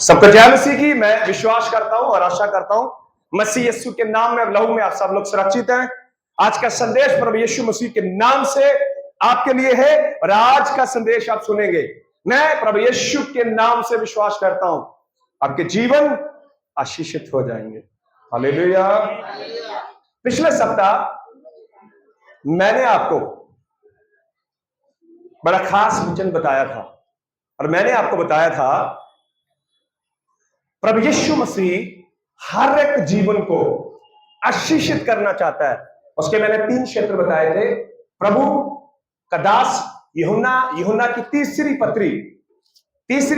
सबको जय मसीह की। मैं विश्वास करता हूं और आशा करता हूं मसीह यीशु के नाम में लहू में आप सब लोग सुरक्षित हैं। आज का संदेश प्रभु यीशु मसीह के नाम से आपके लिए है और आज का संदेश आप सुनेंगे। मैं प्रभु यीशु के नाम से विश्वास करता हूं आपके जीवन आशीषित हो जाएंगे। हालेलुया। पिछले सप्ताह मैंने आपको बड़ा खास वचन बताया था और मैंने आपको बताया था प्रभु यीशु मसीह हर एक जीवन को आशीषित करना चाहता है। उसके मैंने 3 क्षेत्र बताए थे। प्रभु का दास यूहन्ना की तीसरी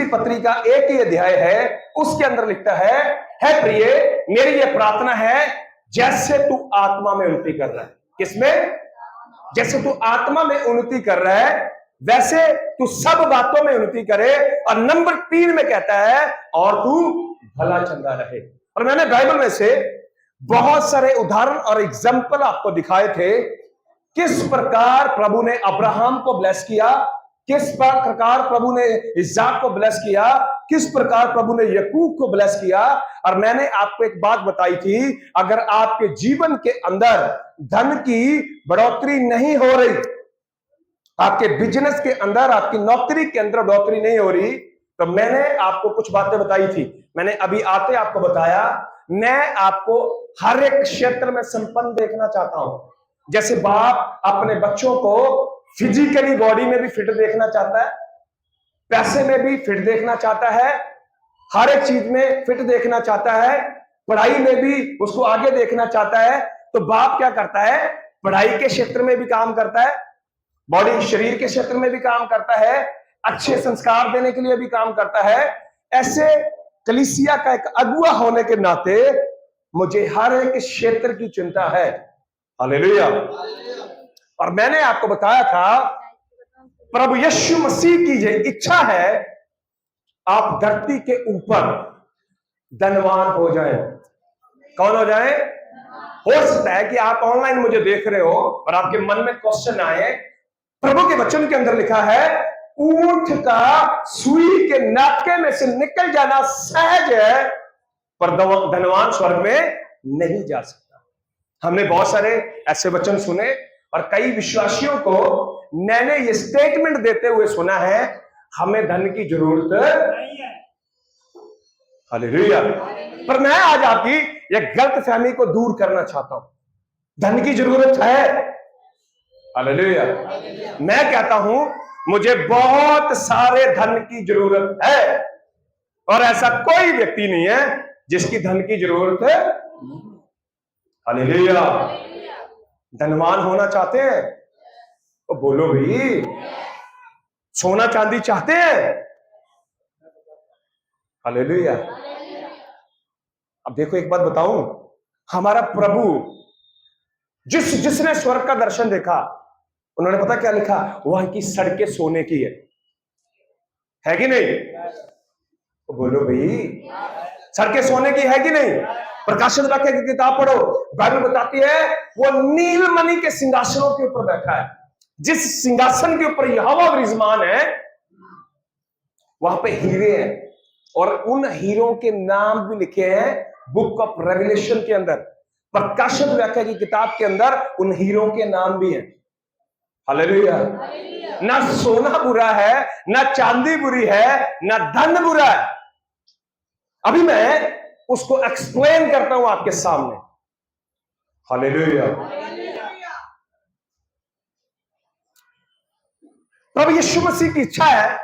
पत्री का एक ही अध्याय है, उसके अंदर लिखता है प्रिय मेरी यह प्रार्थना है जैसे तू आत्मा में उन्नति कर रहा है। किसमें? जैसे तू आत्मा में उन्नति कर रहा है वैसे तू सब बातों में उन्नति करे। और नंबर 3 में कहता है और तू भला चंगा रहे। और मैंने बाइबल में से बहुत सारे उदाहरण और एग्जाम्पल आपको दिखाए थे किस प्रकार प्रभु ने अब्राहम को ब्लेस किया, किस प्रकार प्रभु ने इसहाक को ब्लेस किया, किस प्रकार प्रभु ने याकूब को ब्लेस किया। और मैंने आपको एक बात बताई थी, अगर आपके जीवन के अंदर धन की बढ़ोतरी नहीं हो रही, आपके बिजनेस के अंदर, आपकी नौकरी के अंदर बढ़ोतरी नहीं हो रही, तो मैंने आपको कुछ बातें बताई थी। मैंने अभी आते आपको बताया मैं आपको हर एक क्षेत्र में संपन्न देखना चाहता हूं। जैसे बाप अपने बच्चों को फिजिकली बॉडी में भी फिट देखना चाहता है, पैसे में भी फिट देखना चाहता है, हर एक चीज में फिट देखना चाहता है, पढ़ाई में भी उसको आगे देखना चाहता है। तो बाप क्या करता है? पढ़ाई के क्षेत्र में भी काम करता है, बॉडी शरीर के क्षेत्र में भी काम करता है, अच्छे संस्कार देने के लिए भी काम करता है। ऐसे कलीसिया का एक अगुआ होने के नाते मुझे हर एक क्षेत्र की चिंता है। हालेलुया। और मैंने आपको बताया था प्रभु यीशु मसीह की ये इच्छा है आप धरती के ऊपर धनवान हो जाएं। कौन हो जाएं? हो सकता है कि आप ऑनलाइन मुझे देख रहे हो और आपके मन में क्वेश्चन आए, प्रभु के वचन के अंदर लिखा है ऊंट का सुई के नाके में से निकल जाना सहज है पर धनवान स्वर्ग में नहीं जा सकता। हमने बहुत सारे ऐसे वचन सुने और कई विश्वासियों को मैंने ये स्टेटमेंट देते हुए सुना है हमें धन की जरूरत नहीं है। हालेलुया। पर मैं आज आपकी ये गलतफहमी को दूर करना चाहता हूं। धन की जरूरत है। हालेलुया। मैं कहता हूं मुझे बहुत सारे धन की जरूरत है और ऐसा कोई व्यक्ति नहीं है जिसकी धन की जरूरत है। हालेलुया। धनवान होना चाहते हैं तो बोलो भाई। सोना चांदी चाहते हैं? हालेलुया। अब देखो एक बात बताऊं, हमारा प्रभु जिसने स्वर्ग का दर्शन देखा उन्होंने पता क्या लिखा? वहां की सड़कें सोने की है कि नहीं? तो बोलो भाई सड़कें सोने की है कि नहीं? प्रकाशन वाक्य की किताब पढ़ो, बाइबल बताती है वो नीलमणि के सिंहासनों के ऊपर बैठा है। जिस सिंहासन के ऊपर यहोवा विराजमान है वहां पे हीरे हैं और उन हीरों के नाम भी लिखे हैं बुक ऑफ रेवलेशन के अंदर। प्रकाशन वाक्य की किताब के अंदर उन हीरों के नाम भी हैं। हालेलुया। ना सोना बुरा है, ना चांदी बुरी है, ना धन बुरा है। अभी मैं उसको एक्सप्लेन करता हूं आपके सामने। हालेलुया। प्रभु यीशु मसीह की इच्छा है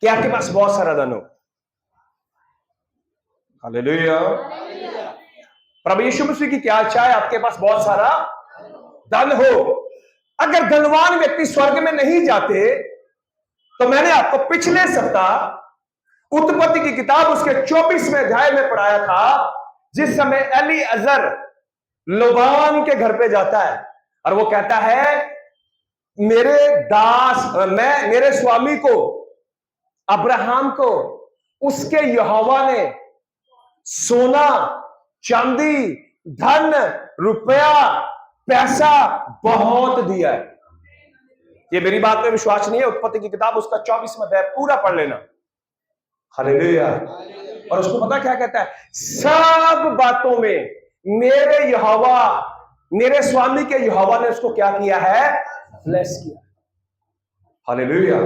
कि आपके पास बहुत सारा धन हो। हालेलुया। प्रभु यीशु मसीह की क्या इच्छा है? आपके पास बहुत सारा धन हो। अगर धनवान व्यक्ति स्वर्ग में नहीं जाते तो मैंने आपको पिछले सप्ताह उत्पत्ति की किताब उसके 24वें अध्याय में पढ़ाया था, जिस समय एलीअजर लोबान के घर पे जाता है और वो कहता है मेरे दास मेरे स्वामी को अब्राहम को उसके यहोवा ने सोना चांदी धन रुपया पैसा बहुत दिया है। ये मेरी बात में विश्वास नहीं है, उत्पत्ति की किताब उसका 24वां अध्याय पूरा पढ़ लेना। हालेलुया। और उसको पता क्या कहता है? सब बातों में मेरे यहोवा, मेरे स्वामी के यहोवा ने उसको क्या किया है? ब्लेस किया। हालेलुया।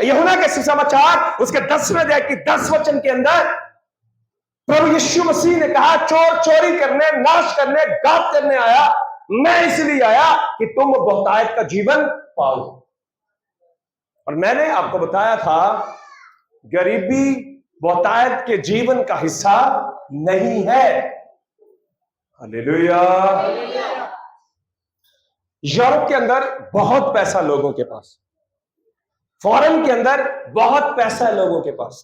यूहन्ना के सुसमाचार उसके 10वें अध्याय की 10 वचन के अंदर प्रभु यीशु मसीह ने कहा, चोर चोरी करने, नाश करने, घात करने आया, मैं इसलिए आया कि तुम बहुतायत का जीवन पाओ। और मैंने आपको बताया था, गरीबी बहुतायत के जीवन का हिस्सा नहीं है। हालेलुया। यूरोप के अंदर बहुत पैसा लोगों के पास, फॉरेन के अंदर बहुत पैसा है लोगों के पास।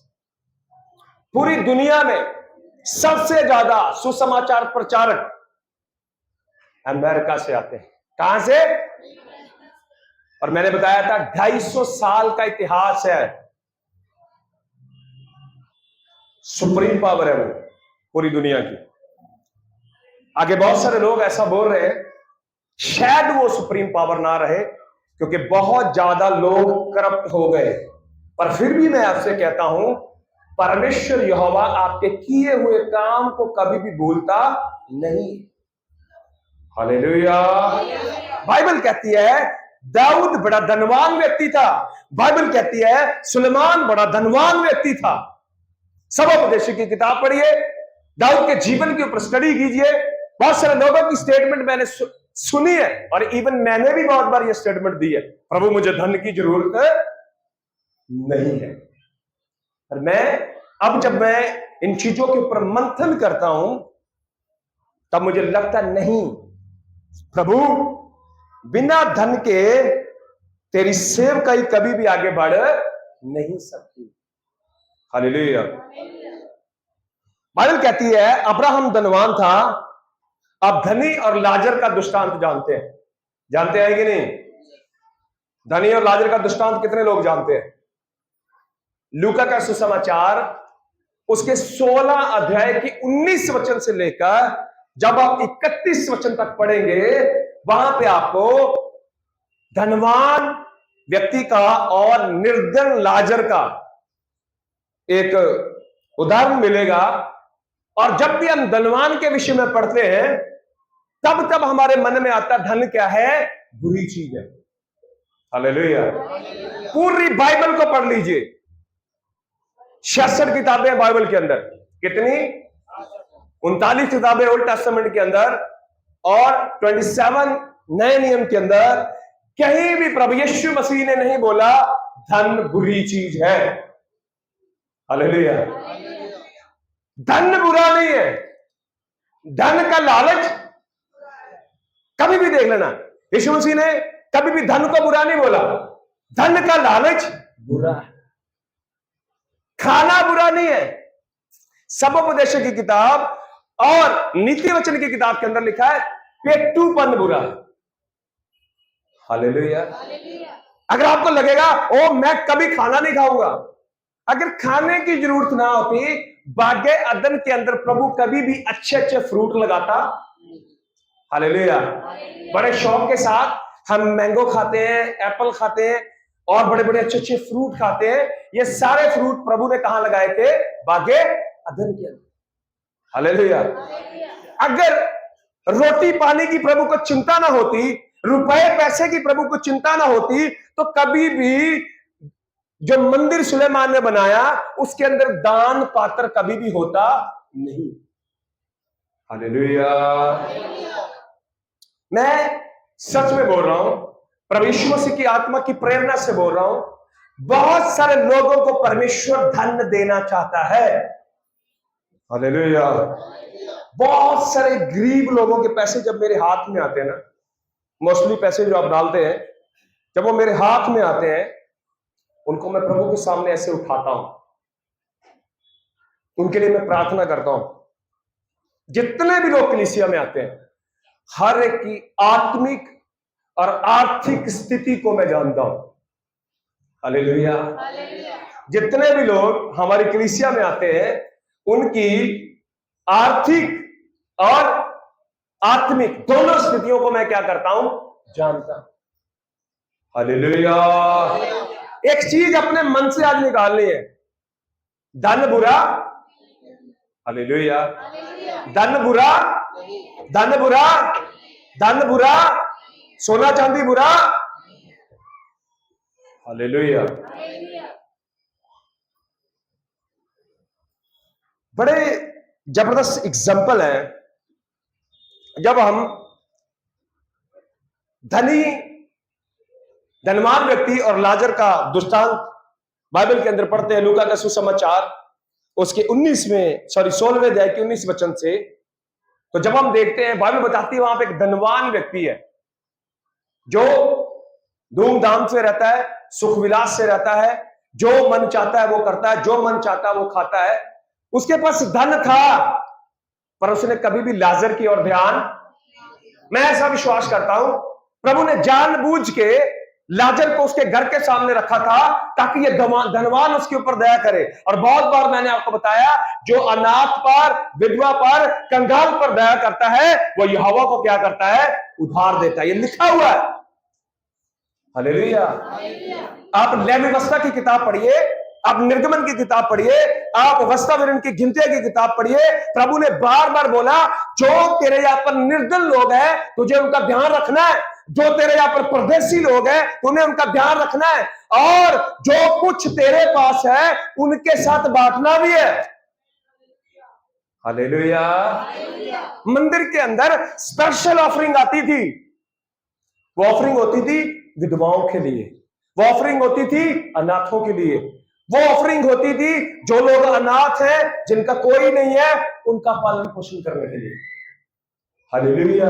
पूरी दुनिया में सबसे ज्यादा सुसमाचार प्रचारक अमेरिका से आते हैं। कहां से? और मैंने बताया था 250 साल का इतिहास है, सुप्रीम पावर है वो पूरी दुनिया की। आगे बहुत सारे लोग ऐसा बोल रहे हैं शायद वो सुप्रीम पावर ना रहे क्योंकि बहुत ज्यादा लोग करप्ट हो गए, पर फिर भी मैं आपसे कहता हूं, परमेश्वर यहोवा आपके किए हुए काम को कभी भी भूलता नहीं। हालेलुया। बाइबल कहती है दाऊद बड़ा धनवान व्यक्ति था। बाइबल कहती है सुलेमान बड़ा धनवान व्यक्ति था। सबोपदेशक की किताब पढ़िए, दाऊद के जीवन के ऊपर स्टडी कीजिए। बहुत सारे लोगों की स्टेटमेंट मैंने सुनी है और इवन मैंने भी बहुत बार ये स्टेटमेंट दी है, प्रभु मुझे धन की जरूरत नहीं है। और जब मैं इन चीजों के ऊपर मंथन करता हूं तब मुझे लगता नहीं, प्रभु बिना धन के तेरी सेवकाई कभी भी आगे बढ़ नहीं सकती। हालेलुया। बाइबल कहती है अब्राहम धनवान था। आप धनी और लाजर का दृष्टांत जानते हैं कि नहीं? धनी और लाजर का दृष्टांत कितने लोग जानते हैं? लूका का सुसमाचार उसके 16 अध्याय की 19 वचन से लेकर जब आप 31 वचन तक पढ़ेंगे, वहां पे आपको धनवान व्यक्ति का और निर्धन लाजर का एक उदाहरण मिलेगा। और जब भी हम धनवान के विषय में पढ़ते हैं तब हमारे मन में आता धन क्या है? बुरी चीज है। हालेलुया। पूरी बाइबल को पढ़ लीजिए, 66 किताबें बाइबल के अंदर, कितनी? 39 किताबें ओल्ड टेस्टामेंट के अंदर और 27 नए नियम के अंदर कहीं भी प्रभु यीशु मसीह ने नहीं बोला धन बुरी चीज है। हालेलुया। धन बुरा नहीं है। धन का लालच कभी भी देख लेना, यीशु मसीह ने कभी भी धन को बुरा नहीं बोला। धन का लालच बुरा है, खाना बुरा नहीं है। सबोपदेशक की किताब और नीति वचन की किताब के अंदर लिखा है पेटूपन बुरा है। हालेलुया। अगर आपको लगेगा ओ मैं कभी खाना नहीं खाऊंगा, अगर खाने की जरूरत ना होती बागे अदन के अंदर प्रभु कभी भी अच्छे अच्छे फ्रूट लगाता। हालेलुया। बड़े शौक के साथ हम मैंगो खाते हैं, एप्पल खाते हैं और बड़े बड़े अच्छे अच्छे फ्रूट खाते हैं। ये सारे फ्रूट प्रभु ने कहां लगाए थे? बागे अदन के अंदर। हालेलुया। अगर रोटी पानी की प्रभु को चिंता ना होती, रुपए पैसे की प्रभु को चिंता ना होती, तो कभी भी जो मंदिर सुलेमान ने बनाया उसके अंदर दान पात्र कभी भी होता नहीं। हालेलुया। मैं सच में बोल रहा हूं, प्रभु यीशु मसीह की आत्मा की प्रेरणा से बोल रहा हूं, बहुत सारे लोगों को परमेश्वर धन देना चाहता है। हालेलुया। बहुत सारे गरीब लोगों के पैसे जब मेरे हाथ में आते हैं ना, मोस्टली पैसे जो आप डालते हैं, जब वो मेरे हाथ में आते हैं उनको मैं प्रभु के सामने ऐसे उठाता हूं, उनके लिए मैं प्रार्थना करता हूं। जितने भी लोग कलीसिया में आते हैं हर एक की आत्मिक और आर्थिक स्थिति को मैं जानता हूं। हालेलुया। जितने भी लोग हमारी कलीसिया में आते हैं उनकी आर्थिक और आत्मिक दोनों स्थितियों को मैं क्या करता हूं? जानता हूं। हालेलुया। एक चीज अपने मन से आज निकालनी है, धन बुरा, हालेलुया, धन बुरा, धन बुरा, धन बुरा, सोना चांदी बुरा, हालेलुया। बड़े जबरदस्त एग्जाम्पल है। जब हम धनवान व्यक्ति और लाजर का दृष्टांत बाइबल के अंदर पढ़ते हैं, लूका का सुसमाचार उसके 16वें अध्याय के 19 वचन से, तो जब हम देखते हैं बाइबल बताती है वहां पे एक धनवान व्यक्ति है जो धूमधाम से रहता है, सुख विलास से रहता है, जो मन चाहता है वो करता है, जो मन चाहता है वो खाता है। उसके पास धन था, पर उसने कभी भी लाजर की ओर ध्यान, मैं ऐसा विश्वास करता हूं प्रभु ने जानबूझ के लाजर को उसके घर के सामने रखा था ताकि ये धनवान उसके ऊपर दया करे। और बहुत बार मैंने आपको बताया, जो अनाथ पर, विधवा पर, कंगाल पर दया करता है वो यहोवा को क्या करता है, उधार देता है। ये लिखा हुआ है, हालेलुया। आप लेविवस्था की किताब पढ़िए, आप निर्गमन की किताब पढ़िए, आप अवस्था विवरण की गिनतियां की किताब पढ़िए। प्रभु ने बार बार बोला, जो तेरे यहां पर निर्धन लोग हैं तुझे उनका ध्यान रखना है, जो तेरे यहां पर परदेसी लोग हैं तुम्हें उनका ध्यान रखना है, और जो कुछ तेरे पास है उनके साथ बांटना भी है, हालेलुया। मंदिर के अंदर स्पेशल ऑफरिंग आती थी, वो ऑफरिंग होती थी विधवाओं के लिए, वो ऑफरिंग होती थी अनाथों के लिए, वो ऑफरिंग होती थी जो लोग अनाथ हैं, जिनका कोई नहीं है, उनका पालन पोषण करने के लिए, हालेलुया।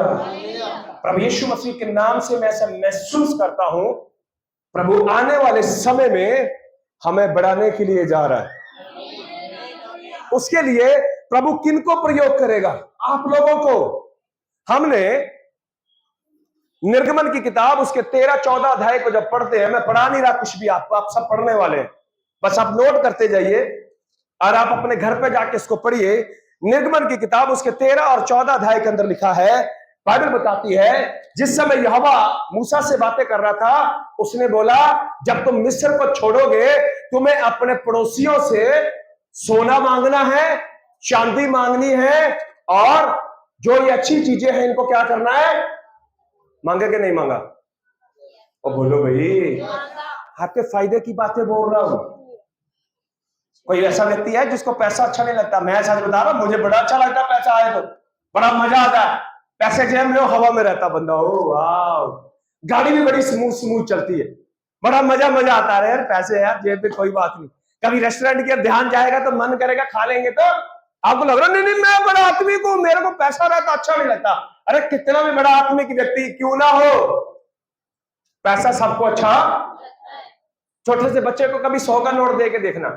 प्रभु यीशु मसीह के नाम से मैं ऐसा महसूस करता हूं प्रभु आने वाले समय में हमें बढ़ाने के लिए जा रहा है। उसके लिए प्रभु किनको प्रयोग करेगा, आप लोगों को। हमने निर्गमन की किताब उसके 13-14 अध्याय को जब पढ़ते हैं, मैं पढ़ा नहीं रहा कुछ भी, आपको, आप सब पढ़ने वाले हैं, बस आप नोट करते जाइए और आप अपने घर पे जाके इसको पढ़िए। निर्गमन की किताब उसके 13 और 14 अध्याय के अंदर लिखा है, बाइबल बताती है, जिस समय यहोवा मूसा से बातें कर रहा था, उसने बोला जब तुम मिस्र को छोड़ोगे तुम्हें अपने पड़ोसियों से सोना मांगना है, चांदी मांगनी है, और जो ये अच्छी चीजें हैं इनको क्या करना है, मांगे कि नहीं मांगा? और बोलो भाई, आपके फायदे की बातें बोल रहा हूं। कोई ऐसा व्यक्ति है जिसको पैसा अच्छा नहीं लगता? मैं ऐसा बता रहा हूं, मुझे बड़ा अच्छा लगता है, पैसा आए तो बड़ा मजा आता है, पैसे जेब में हो, हवा में रहता बंदा, ओ वाह, गाड़ी भी बड़ी स्मूथ चलती है, बड़ा मजा आता है यार, पैसे यार जेब में, कोई बात नहीं। कभी रेस्टोरेंट के ध्यान जाएगा तो मन करेगा खा लेंगे, तो आपको लग रहा नहीं मैं बड़ा आत्मिक हूं, मेरे को पैसा रहता अच्छा नहीं लगता। अरे कितना भी बड़ा आत्मिक व्यक्ति क्यों ना हो, पैसा सबको अच्छा। छोटे से बच्चे को कभी 100 का नोट दे के देखना,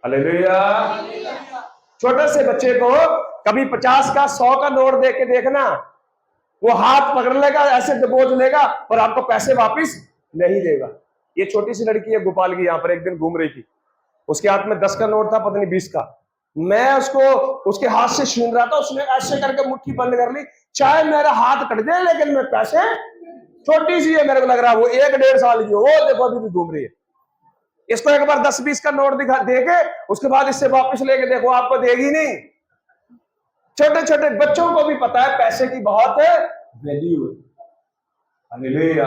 हालेलुया। छोटे से बच्चे को कभी 50 का, 100 का नोट दे के देखना, वो हाथ पकड़ लेगा, ऐसे दबोच लेगा, पर आपको पैसे वापस नहीं देगा। ये छोटी सी लड़की है गोपाल की, यहां पर एक दिन घूम रही थी, उसके हाथ में 10 का नोट था, पता नहीं 20 का। मैं उसको उसके हाथ से छीन रहा था, उसने ऐसे करके मुट्ठी बंद कर ली, चाहे मेरा हाथ कट जाए लेकिन मैं पैसे, छोटी सी है, मेरे को लग रहा है वो 1-1.5 साल की, वो देखो अभी भी घूम रही है। इसको एक बार 10-20 का नोट दिखा देके उसके बाद इससे वापस लेके देखो, आपको देगी नहीं। छोटे छोटे बच्चों को भी पता है पैसे की बहुत वैल्यू है, हालेलुया।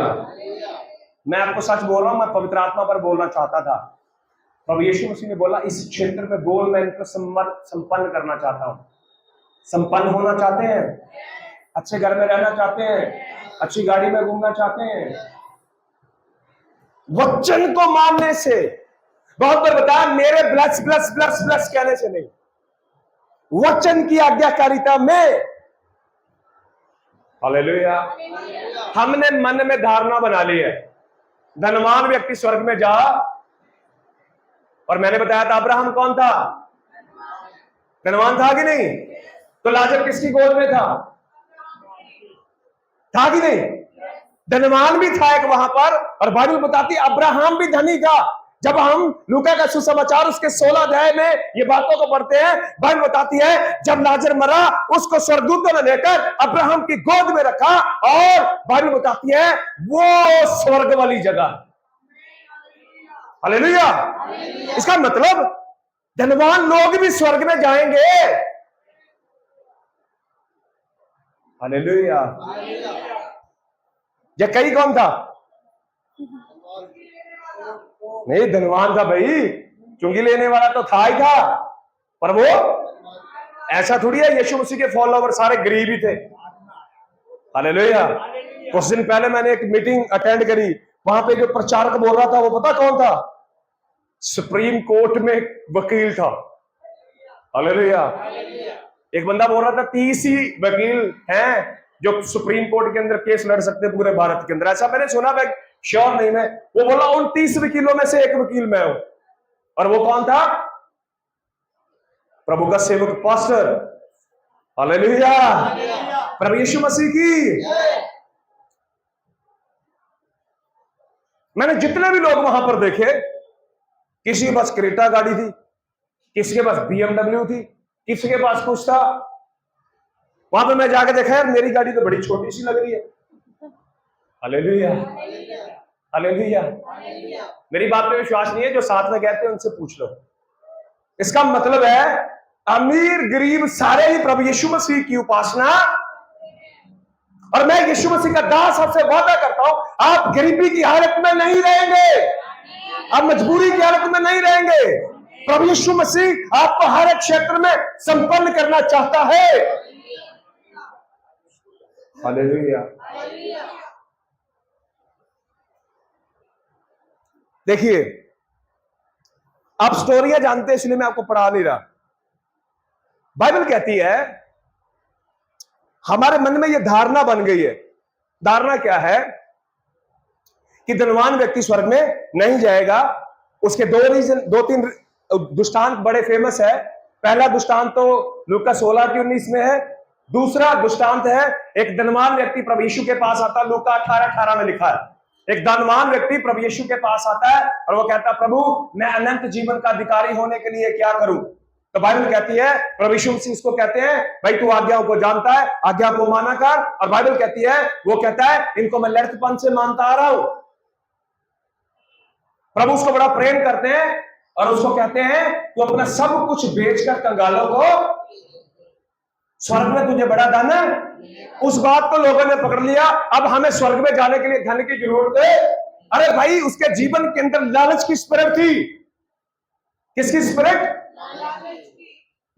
मैं आपको सच बोल रहा हूं, मैं पवित्र आत्मा पर बोलना चाहता था। प्रभु यीशु मसीह ने बोला इस क्षेत्र में बोल, मैं इनको संपन्न करना चाहता हूं। संपन्न होना चाहते हैं, अच्छे घर में रहना चाहते हैं, अच्छी गाड़ी में घूमना चाहते हैं, वचन को मानने से, बहुत बार बताया मेरे ब्लस ब्लस ब्लस ब्लस कहने से नहीं, वचन की आज्ञाकारिता में, हालेलुया। हमने मन में धारणा बना ली है, धनवान व्यक्ति स्वर्ग में जा, और मैंने बताया था अब्राहम कौन था, धनवान था कि नहीं? तो लाजर किसकी गोद में था कि नहीं? धनवान भी था एक वहां पर, और बाइबल बताती अब्राहम भी धनी था। जब हम लूका का सुसमाचार उसके 16 अध्याय में ये बातों को पढ़ते हैं, बाइबल बताती है जब लाजर मरा उसको स्वर्गदूतों ने लेकर अब्राहम की गोद में रखा, और बाइबल बताती है वो स्वर्ग वाली जगह, हालेलुया। इसका मतलब धनवान लोग भी स्वर्ग में जाएंगे। हालेलुया। जक्कई कौन था? नहीं, धनवान था भाई, चुंगी लेने वाला तो था ही था, पर वो ऐसा थोड़ी है यीशु मसीह के फॉलोवर सारे गरीब ही थे। हालेलुया। कुछ दिन पहले मैंने एक मीटिंग अटेंड करी, वहां पे जो प्रचारक बोल रहा था वो पता कौन था? सुप्रीम कोर्ट में वकील था। हालेलुया। एक बंदा बोल रहा था 30 ही वकील हैं जो सुप्रीम कोर्ट के अंदर केस लड़ सकते हैं पूरे भारत के अंदर, ऐसा मैंने सुना, मैं श्योर नहीं। मैं वो बोला उन 30 वकीलों में से एक वकील मैं हूं। और वो कौन था? प्रभु का सेवक पास्टर। हालेलुया। प्रभु यीशु मसीह की। मैंने जितने भी लोग वहां पर देखे, किसी के पास क्रेटा गाड़ी थी, किसी के पास BMW थी, किसी के पास कुछ था। वहां पे मैं जाके देखा, यार मेरी गाड़ी तो बड़ी छोटी सी लग रही है। हालेलुया। हालेलुया। मेरी बात पे विश्वास नहीं है, जो साथ में कहते हैं उनसे पूछ लो। इसका मतलब है अमीर गरीब सारे ही प्रभु यीशु मसीह की उपासना। और मैं यीशु मसीह का दास आपसे वादा करता हूं, आप गरीबी की हालत में नहीं रहेंगे, आप मजबूरी की हालत में नहीं रहेंगे। प्रभु यीशु मसीह आपको हर एक क्षेत्र में संपन्न करना चाहता है। हालेलुया। देखिए, आप स्टोरियां जानते हैं इसलिए मैं आपको पढ़ा नहीं रहा। बाइबल कहती है, हमारे मन में यह धारणा बन गई है। धारणा क्या है? कि धनवान व्यक्ति स्वर्ग में नहीं जाएगा। उसके दो तीन दृष्टांत बड़े फेमस है। पहला दृष्टांत तो लूका 16:19 में है। दूसरा दृष्टांत है, एक धनवान व्यक्ति प्रभु यीशु के पास आता है, लूका 18:18 में लिखा है। एक धनवान व्यक्ति प्रभु यीशु के पास आता है और वो कहता है, प्रभु मैं अनंत जीवन का अधिकारी होने के लिए क्या करूं? तो बाइबल कहती है, प्रभु यीशु मसीह उसको कहते हैं, भाई तू आज्ञाओं को जानता है, आज्ञा को माना कर। और बाइबल कहती है, वो कहता है, इनको मैं लड़कपन से मानता आ रहा हूं। प्रभु उसको बड़ा प्रेम करते हैं और उसको कहते हैं, तू अपना सब कुछ बेचकर कंगालों को, स्वर्ग में तुझे बड़ा धन है। उस बात को लोगों ने पकड़ लिया, अब हमें स्वर्ग में जाने के लिए धन की जरूरत है। अरे भाई, उसके जीवन के अंदर लालच की स्पिरिट थी। किसकी स्पिरिट?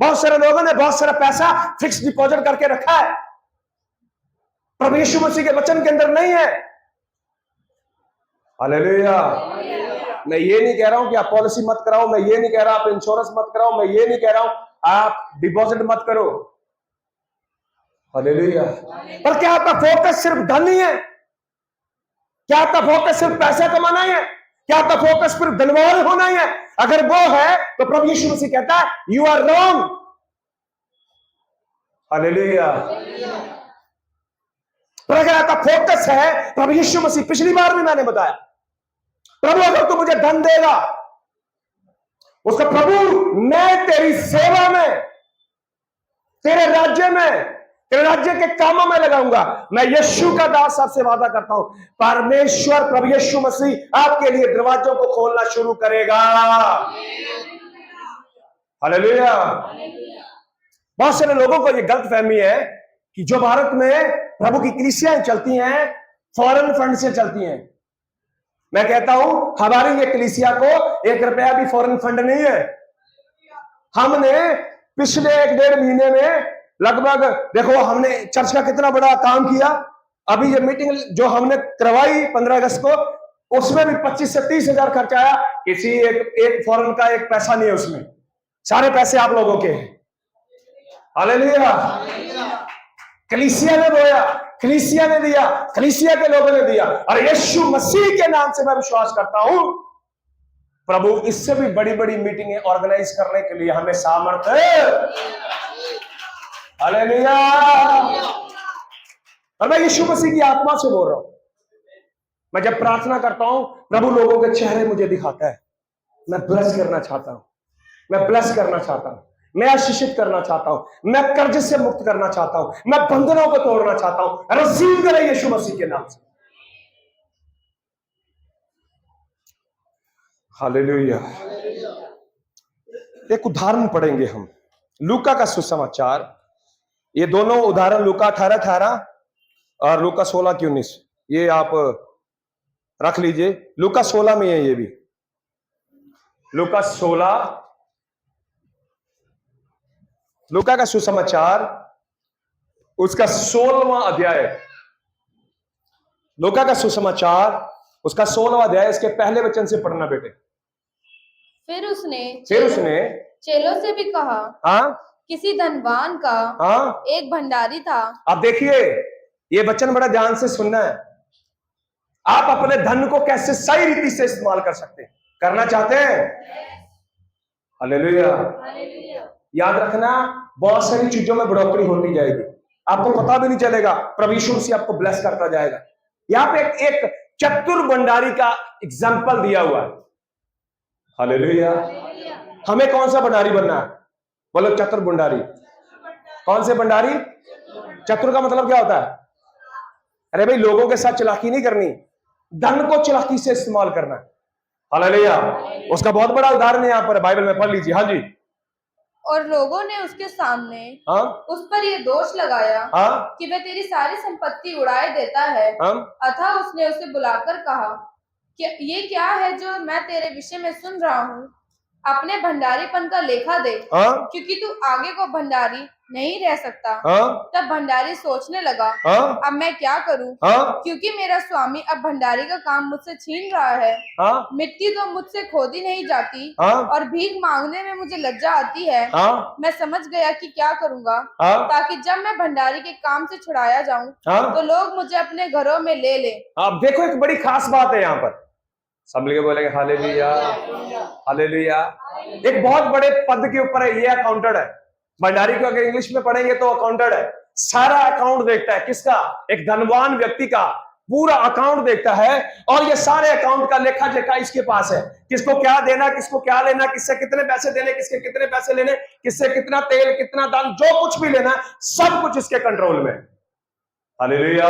बहुत सारे लोगों ने बहुत सारा पैसा फिक्स डिपॉजिट करके रखा है, प्रभु यीशु मसीह के वचन के अंदर नहीं है। हालेलुया। मैं ये नहीं कह रहा हूं कि आप पॉलिसी मत कराओ, मैं ये नहीं कह रहा आप इंश्योरेंस मत कराओ, मैं ये नहीं कह रहा हूं आप डिपॉजिट मत करो। हालेलुया। पर क्या आपका फोकस सिर्फ धन ही है? क्या आपका फोकस सिर्फ पैसा कमाना ही है? क्या आपका फोकस सिर्फ धनवान होना ही है? अगर वो है तो प्रभु यीशु मसीह कहता है, यू आर रॉन्ग। हालेलुया। पर अगर आपका फोकस है प्रभु यीशु मसीह, पिछली बार भी मैंने बताया, प्रभु अगर तू मुझे धन देगा, उसका प्रभु मैं तेरी सेवा में, तेरे राज्य में, तेरे राज्य के कामों में लगाऊंगा। मैं यीशु का दास आपसे वादा करता हूं, परमेश्वर प्रभु यीशु मसीह आपके लिए दरवाजों को खोलना शुरू करेगा। हालेलुया। बहुत सारे लोगों को यह गलत फहमी है कि जो भारत में प्रभु की कलीसियां चलती हैं, फॉरेन फंड से चलती हैं। मैं कहता हूं, हमारी ये कलीसिया को 1 रुपया भी फॉरेन फंड नहीं है। हमने पिछले 1-1.5 महीने में लगभग, देखो हमने चर्च का कितना बड़ा काम किया। अभी ये मीटिंग जो हमने करवाई 15 अगस्त को, उसमें भी 25 से 30 हजार खर्च आया। किसी एक फॉरेन का एक पैसा नहीं है उसमें, सारे पैसे आप लोगों के हैं। हालेलुया। कलीसिया ने बोया, कलीसिया ने दिया, कलीसिया के लोगों ने दिया, और यीशु मसीह के नाम से मैं विश्वास करता हूं, प्रभु इससे भी बड़ी बड़ी मीटिंगें ऑर्गेनाइज करने के लिए हमें सामर्थ्य है। हालेलुया। और मैं यीशु मसीह की आत्मा से बोल रहा हूं, मैं जब प्रार्थना करता हूं, प्रभु लोगों के चेहरे मुझे दिखाता है। मैं ब्लेस करना चाहता हूं, मैं ब्लेस करना चाहता हूं, मैं आशीषित करना चाहता हूं, मैं कर्ज से मुक्त करना चाहता हूं, मैं बंधनों को तोड़ना चाहता हूं। रिसीव करें यीशु मसीह के नाम से। हालेलुया। एक उदाहरण पढ़ेंगे हम, लूका का सुसमाचार। ये दोनों उदाहरण लूका 18:18 और लूका 16:19, ये आप रख लीजिए। लूका 16 में है ये भी, लूका 16, लूका का सुसमाचार उसका 16वां अध्याय, लूका का सुसमाचार उसका 16वां अध्याय, इसके पहले वचन से पढ़ना बेटे। फिर उसने चेलों से भी कहा, हाँ, किसी धनवान का हाँ, एक भंडारी था। अब देखिए, ये वचन बड़ा ध्यान से सुनना है। आप अपने धन को कैसे सही रीति से इस्तेमाल कर सकते हैं, करना चाहते हैं? हालेलुया। याद रखना, बहुत सारी चीजों में बढ़ोतरी होती जाएगी, आपको पता भी नहीं चलेगा, प्रभु यीशु से आपको ब्लेस करता जाएगा। यहां पे एक चतुर भंडारी का एग्जाम्पल दिया हुआ है। हालेलुया। हमें कौन सा भंडारी बनना है? बोलो चतुर भंडारी। कौन से भंडारी? चतुर का मतलब क्या होता है? अरे भाई, लोगों के साथ चालाकी नहीं करनी, धन को चालाकी से इस्तेमाल करना है। हालेलुया। उसका बहुत बड़ा उदाहरण है यहां पर, बाइबल में पढ़ लीजिए। हाँ जी। और लोगों ने उसके सामने उस पर ये दोष लगाया कि वह तेरी सारी संपत्ति उड़ाए देता है। अतः उसने उसे बुलाकर कहा कि ये क्या है जो मैं तेरे विषय में सुन रहा हूँ, अपने भंडारीपन का लेखा दे, क्योंकि तू आगे को भंडारी नहीं रह सकता। तब भंडारी सोचने लगा, अब मैं क्या करूं, क्योंकि मेरा स्वामी अब भंडारी का काम मुझसे छीन रहा है। मिट्टी तो मुझसे खोदी नहीं जाती और भीख मांगने में मुझे लज्जा आती है। मैं समझ गया कि क्या करूंगा, ताकि जब मैं भंडारी के काम से छुड़ाया जाऊं तो लोग मुझे अपने घरों में ले ले। आप देखो, एक बड़ी खास बात है यहाँ पर, सब मिलके बोलेंगे हालेलुया, हालेलुया। एक बहुत बड़े पद के ऊपर है, ये अकाउंटेंट है। भंडारी को अगर इंग्लिश में पढ़ेंगे तो अकाउंटेंट है, सारा अकाउंट देखता है। किसका? एक धनवान व्यक्ति का पूरा अकाउंट देखता है, और ये सारे अकाउंट का लेखा जोखा इसके पास है। किसको क्या देना, किसको क्या लेना, किससे कितने पैसे देने, किसके कितने पैसे लेने, किससे कितना तेल, कितना दाल, जो कुछ भी लेना, सब कुछ इसके कंट्रोल में। हालेलुया।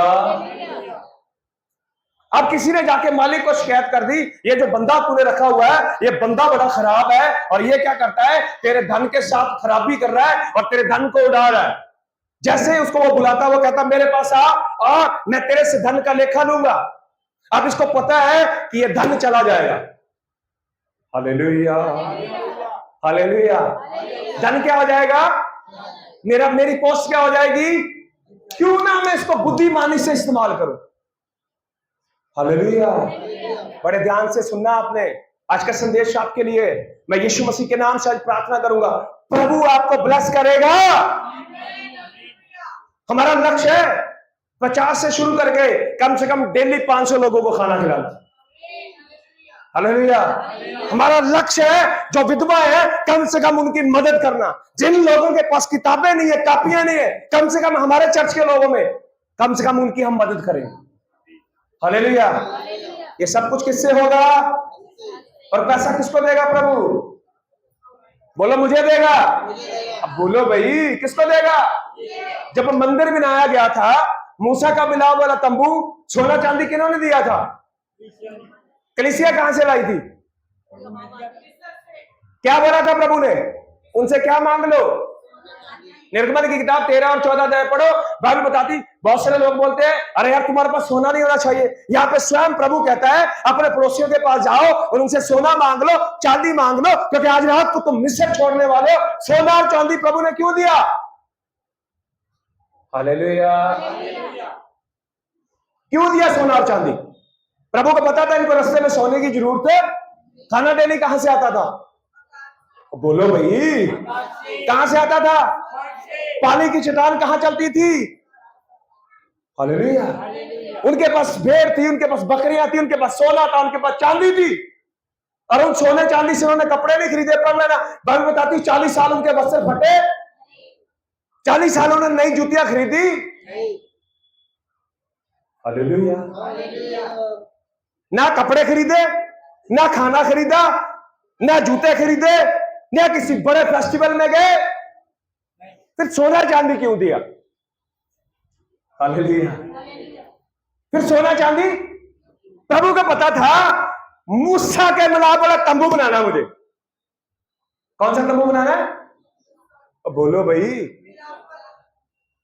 अब किसी ने जाके मालिक को शिकायत कर दी, ये जो बंदा तूने रखा हुआ है, ये बंदा बड़ा खराब है, और ये क्या करता है, तेरे धन के साथ खराबी कर रहा है और तेरे धन को उड़ा रहा है। जैसे ही उसको वो बुलाता, वो कहता मेरे पास आ, मैं तेरे से धन का लेखा लूंगा। अब इसको पता है कि ये धन चला जाएगा। Hallelujah, hallelujah. धन क्या हो जाएगा? मेरी पोस्ट क्या हो जाएगी? क्यों ना मैं इसको बुद्धिमानी से इस्तेमाल करूं। हालेलुया। बड़े ध्यान से सुनना आपने, आज का संदेश आपके लिए। मैं यीशु मसीह के नाम से आज प्रार्थना करूंगा, प्रभु आपको ब्लेस करेगा। हमारा लक्ष्य है 50 से शुरू करके कम से कम डेली 500 लोगों को खाना खिलाना। हालेलुया। हमारा लक्ष्य है जो विधवा है, कम से कम उनकी मदद करना। जिन लोगों के पास किताबें नहीं है, कापियां नहीं है, कम से कम हमारे चर्च के लोगों में कम से कम उनकी हम मदद करेंगे। हालेलुया। ये सब कुछ किससे होगा? और पैसा किसको देगा? प्रभु बोलो मुझे देगा। अब बोलो भाई, किसको देगा? जब मंदिर बनाया गया था, मूसा का मिलाव वाला तंबू, सोना चांदी किन्होंने दिया था? कलीसिया कहां से लाई थी? क्या बोला था प्रभु ने? उनसे क्या मांग लो? निर्गमन की किताब 13 और 14 अध्याय पढ़ो, बाइबल बताती। बहुत सारे लोग बोलते हैं अरे यार तुम्हारे पास सोना नहीं होना चाहिए। यहाँ पे स्वयं प्रभु कहता है अपने पड़ोसियों के पास जाओ और उनसे सोना मांग लो, चांदी मांग लो, क्योंकि आज रात को तुम मिस्र छोड़ने वाले हो। सोना और चांदी प्रभु ने क्यों दिया? हालेलुया। क्यों दिया सोना और चांदी? प्रभु को पता था इनको रास्ते में सोने की जरूरत है। खाना डेली कहां से आता था? बोलो भाई, कहां से आता था? पानी की चट्टान कहां चलती थी? हालेलुया। उनके पास भेड़ थी, उनके पास बकरियां थी, उनके पास सोना था, उनके पास चांदी थी, और उन सोने चांदी से उन्होंने कपड़े नहीं खरीदे। पढ़ लेना, बाइबल बताती 40 साल उनके वस्त्र फटे, 40 साल उन्होंने नई जूतियां खरीदी। हालेलुया। ना कपड़े खरीदे, ना खाना खरीदा, ना जूते खरीदे, ना किसी बड़े फेस्टिवल में गए, फिर सोना चांदी क्यों दिया? हालेलुया। फिर सोना चांदी प्रभु को पता था मूसा के मिला बोला तंबू बनाना मुझे। कौन सा तंबू बनाना है? अब बोलो भाई।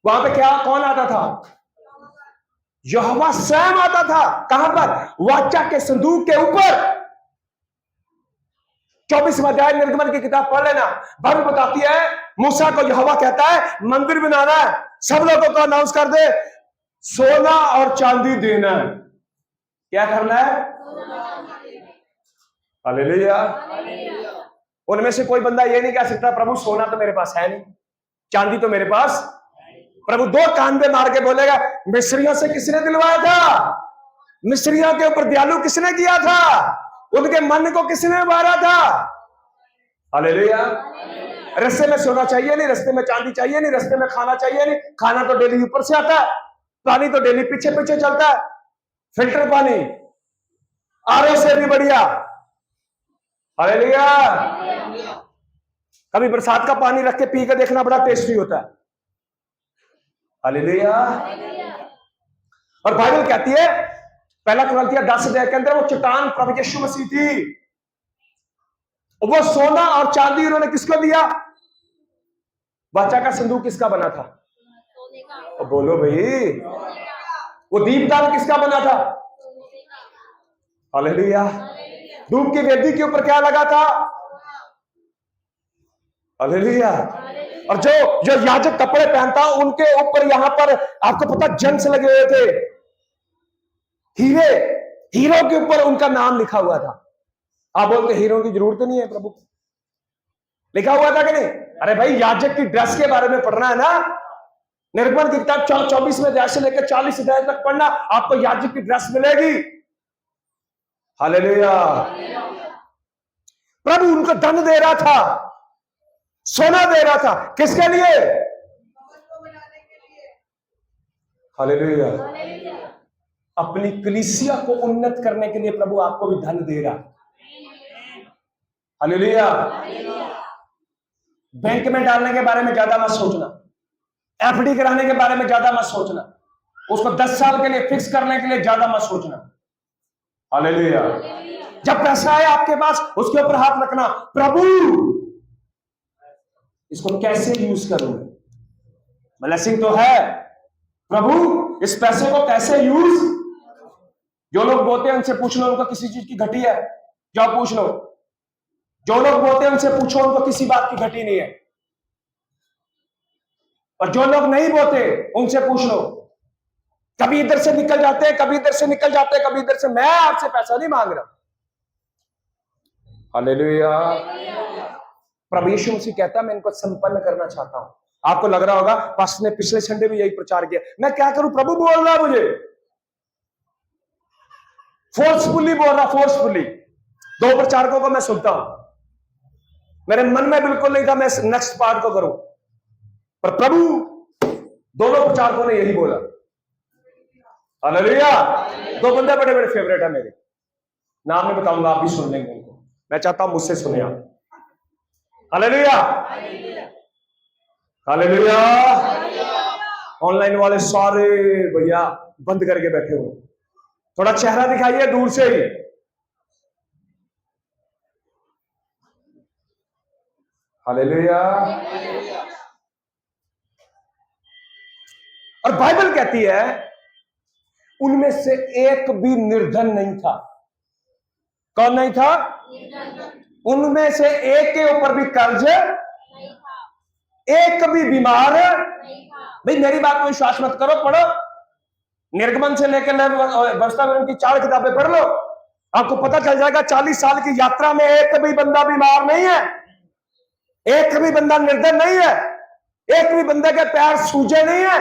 वहां पे क्या कौन आता था? यहोवा स्वयं आता था। कहां पर? वाचा के संदूक के ऊपर। 24वां अध्याय निर्गमन की किताब पढ़ लेना। बाइबल बताती है मूसा को यहोवा कहता है मंदिर बनाना है, सब लोगों को अनाउंस कर दे, सोना और चांदी देना है। क्या करना है? हालेलुया। उनमें से कोई बंदा ये नहीं कह सकता प्रभु सोना तो मेरे पास है नहीं, चांदी तो मेरे पास। प्रभु दो कान पे मार के बोलेगा मिस्रियों से किसने दिलवाया था? मिस्रियों के ऊपर दयालु किसने किया था? उनके मन को किसने मारा था? हालेलुया। रस्ते में सोना चाहिए नहीं, रस्ते में चांदी चाहिए नहीं, रस्ते में खाना चाहिए नहीं। खाना तो डेली ऊपर से आता है, पानी तो डेली पीछे पीछे चलता है, फिल्टर पानी, आरओ से भी बढ़िया। हालेलुया। कभी बरसात का पानी रख के पी के देखना, बड़ा टेस्टी होता है। हालेलुया। और बाइबल कहती है पहला कुरिन्थियों 10 अध्याय के अंदर वो चट्टान प्रभु यीशु मसीह थी। वो सोना और चांदी उन्होंने किसको दिया? वाचा का संदूक किसका बना था? बोलो भाई। वो दीपदान किसका बना था? हालेलुया। धूप की वेदी के ऊपर क्या लगा था? हालेलुया। और जो याजक कपड़े पहनता उनके ऊपर यहां पर आपको पता जेम्स लगे हुए थे, हीरे, हीरो के ऊपर उनका नाम लिखा हुआ था। आप बोलते हीरो की जरूरत नहीं है प्रभु, लिखा हुआ था कि नहीं? अरे भाई याजक की ड्रेस के बारे में पढ़ना है ना, निर्गमन की किताब 24 में अध्याय से लेकर 40 अध्याय तक पढ़ना, आपको याजक की ड्रेस मिलेगी। हालेलुया। प्रभु उनको धन दे रहा था, सोना दे रहा था, किसके लिए? हालेलुया। अपनी कलीसिया को उन्नत करने के लिए प्रभु आपको भी धन दे रहा। हालेलुया। बैंक में डालने के बारे में ज्यादा मत सोचना, एफडी कराने के बारे में ज्यादा मत सोचना, उसको 10 साल के लिए फिक्स करने के लिए ज्यादा मत सोचना। हालेलुया। जब पैसा है आपके पास उसके ऊपर हाथ रखना, प्रभु इसको कैसे यूज करूंगा? ब्लेसिंग तो है, प्रभु इस पैसे को कैसे यूज। जो लोग बोलते हैं उनसे पूछ लो उनको किसी चीज की घटी है, जाओ पूछ लो। जो लोग बोलते हैं उनसे पूछो उनको किसी बात की घटी नहीं है। और जो लोग नहीं बोलते उनसे पूछ लो। कभी इधर से निकल जाते हैं, कभी इधर से निकल जाते हैं, कभी इधर से। मैं आपसे पैसा नहीं मांग रहा। हालेलुया। प्रभु यीशु मसीह कहता है मैं इनको संपन्न करना चाहता हूं। आपको लग रहा होगा पास्टर ने पिछले संडे भी यही प्रचार किया, मैं क्या करूं? प्रभु बोल रहा मुझे, फोर्सफुली बोल रहा, फोर्सफुली। 2 प्रचारकों को मैं सुनता हूं, मेरे मन में बिल्कुल नहीं था मैं नेक्स्ट पार्ट को करूं, पर प्रभु दोनों प्रचारकों ने यही बोला। हालेलुया। 2 बंदे बड़े बड़े फेवरेट है मेरे, नाम नहीं बताऊंगा, आप भी सुन लेंगे उनको। मैं चाहता हूं मुझसे सुने आप। हालेलुया। हालेलुया। ऑनलाइन वाले सारे भैया बंद करके बैठे हुए, थोड़ा चेहरा दिखाइए दूर से ही। हालेलुया। और बाइबल कहती है उनमें से एक भी निर्धन नहीं था। कौन नहीं था? उनमें से एक के ऊपर भी कर्ज नहीं था, एक भी बीमार नहीं था। भाई मेरी बात को विश्वास मत करो, पढ़ो निर्गमन से लेकर व्यवस्था की 4 किताबें पढ़ लो, आपको पता चल जाएगा 40 साल की यात्रा में एक भी बंदा बीमार नहीं है, एक भी बंदा निर्धन नहीं है, एक भी बंदे के पैर सूजे नहीं है।